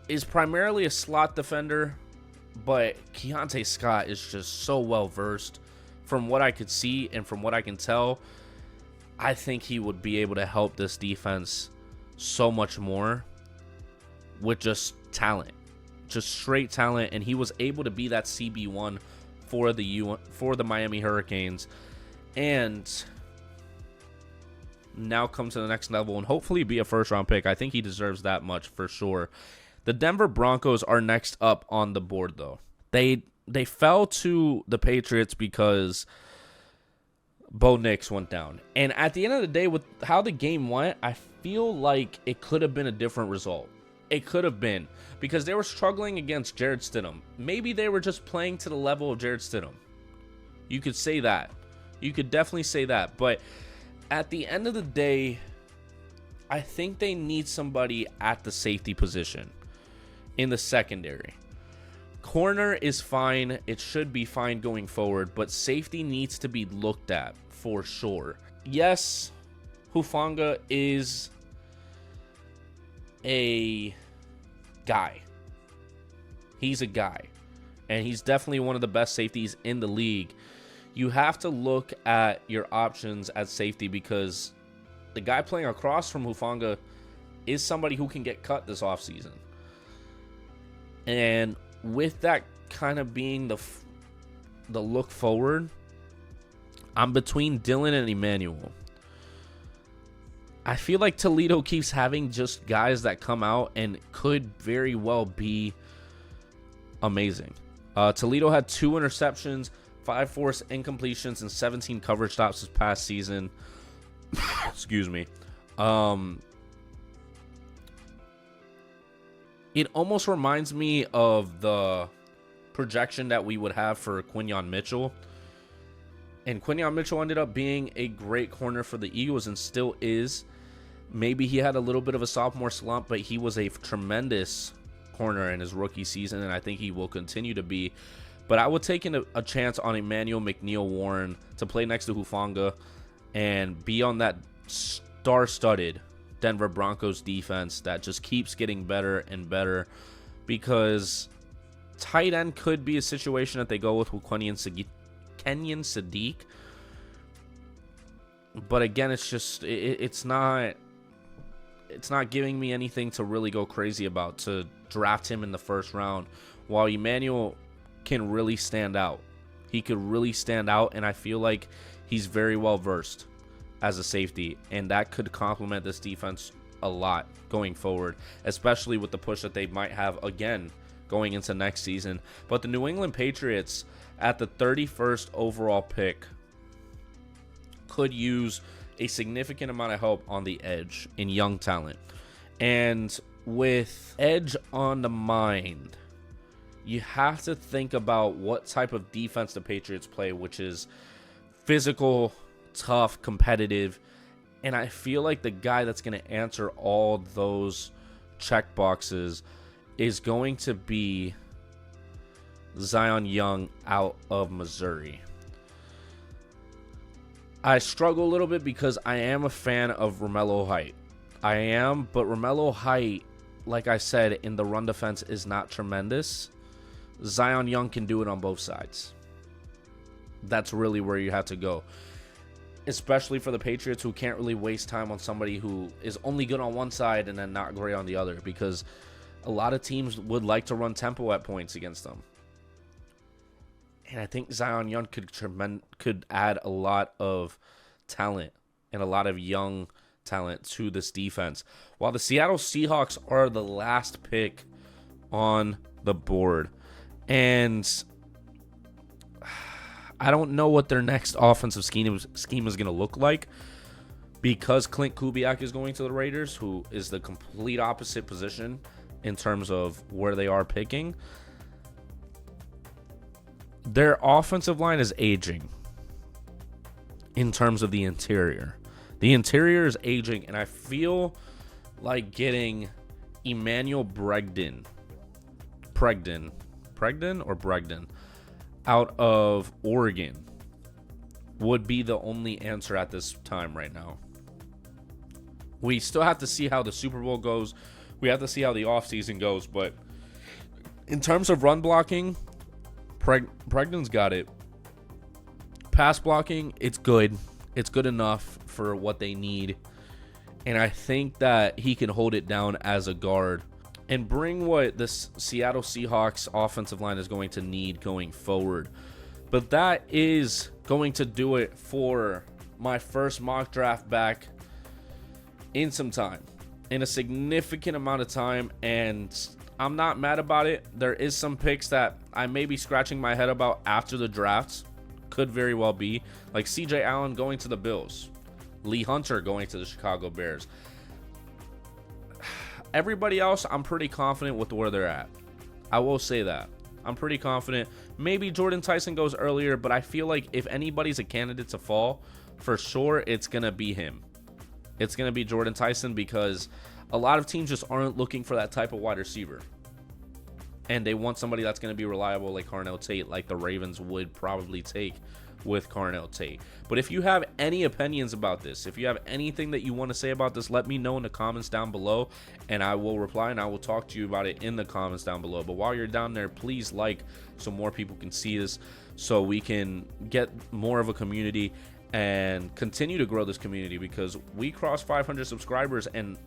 is primarily a slot defender, but Keontae Scott is just so well versed. From what I could see and from what I can tell, I think he would be able to help this defense so much more with just talent, just straight talent. And he was able to be that CB1 for the Miami Hurricanes, and now come to the next level and hopefully be a first-round pick. I think he deserves that much for sure. The Denver Broncos are next up on the board, though. They fell to the Patriots because Bo Nix went down. And at the end of the day, with how the game went, I feel like it could have been a different result. It could have been, because they were struggling against Jarrett Stidham. Maybe they were just playing to the level of Jarrett Stidham. You could say that. You could definitely say that. But at the end of the day, I think they need somebody at the safety position. in the secondary. Corner is fine. It should be fine going forward, but safety needs to be looked at for sure. Yes, Hufanga is a guy. He's a guy, and he's definitely one of the best safeties in the league. You have to look at your options at safety because the guy playing across from Hufanga is somebody who can get cut this offseason. And with that kind of being the look forward, I'm between Dylan and Emmanuel. I feel like Toledo keeps having just guys that come out and could very well be amazing. Toledo had 2 interceptions, 5 forced incompletions, and 17 coverage stops this past season. Excuse me. It almost reminds me of the projection that we would have for Quinyon Mitchell. And Quinyon Mitchell ended up being a great corner for the Eagles and still is. Maybe he had a little bit of a sophomore slump, but he was a tremendous corner in his rookie season, and I think he will continue to be. But I would take a chance on Emmanuel McNeil-Warren to play next to Hufanga and be on that star-studded Denver Broncos defense that just keeps getting better and better, because tight end could be a situation that they go with Kenyon Sadiq. But again, it's just it's not giving me anything to really go crazy about to draft him in the first round, while Emmanuel can really stand out. He could really stand out, and I feel like he's very well versed as a safety, and that could complement this defense a lot going forward, especially with the push that they might have again going into next season. But the New England Patriots at the 31st overall pick could use a significant amount of help on the edge in young talent. And with edge on the mind, you have to think about what type of defense the Patriots play, which is physical, tough, competitive. And I feel like the guy that's going to answer all those check boxes is going to be Zion Young out of Missouri. I struggle a little bit because I am a fan of Romello Height. I am, but Romello Height, like I said, in the run defense is not tremendous. Zion Young can do it on both sides. That's really where you have to go, especially for the Patriots, who can't really waste time on somebody who is only good on one side and then not great on the other, because a lot of teams would like to run tempo at points against them. And I think Zion Young could add a lot of talent and a lot of young talent to this defense. While the Seattle Seahawks are the last pick on the board. And I don't know what their next offensive scheme is going to look like, because Clint Kubiak is going to the Raiders, who is the complete opposite position in terms of where they are picking. Their offensive line is aging in terms of the interior. The interior is aging, and I feel like getting Emmanuel Bregden out of Oregon would be the only answer at this time right now. We still have to see how the Super Bowl goes. We have to see how the offseason goes. But in terms of run blocking, Bregden's got it. Pass blocking, it's good. It's good enough for what they need. And I think that he can hold it down as a guard and bring what the Seattle Seahawks offensive line is going to need going forward. But that is going to do it for my first mock draft back in some time, in a significant amount of time, and I'm not mad about it. There is some picks that I may be scratching my head about after the drafts. Could very well be, like CJ Allen going to the Bills, Lee Hunter going to the Chicago Bears. Everybody else, I'm pretty confident with where they're at. I will say that. I'm pretty confident. Maybe Jordan Tyson goes earlier, but I feel like if anybody's a candidate to fall, for sure it's going to be him. It's going to be Jordan Tyson, because a lot of teams just aren't looking for that type of wide receiver. and they want somebody that's going to be reliable like Carnell Tate, like the Ravens would probably take with Carnell Tate. But if you have any opinions about this, if you have anything that you want to say about this, let me know in the comments down below, and I will reply, and I will talk to you about it in the comments down below. But while you're down there, please like, so more people can see this, so we can get more of a community and continue to grow this community, because we crossed 500 subscribers, and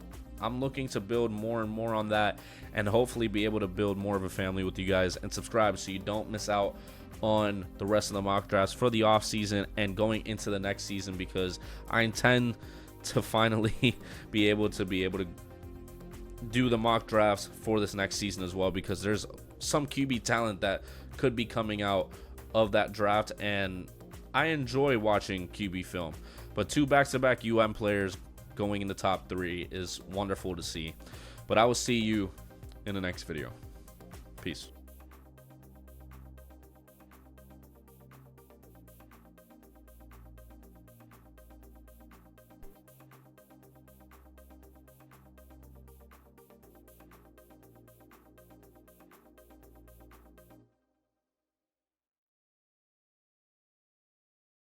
I'm looking to build more and more on that, and hopefully be able to build more of a family with you guys. And subscribe so you don't miss out on the rest of the mock drafts for the off season and going into the next season, because I intend to finally be able to do the mock drafts for this next season as well, because there's some QB talent that could be coming out of that draft, and I enjoy watching QB film. But 2 back-to-back UM players going in the top 3 is wonderful to see. But I will see you in the next video. Peace.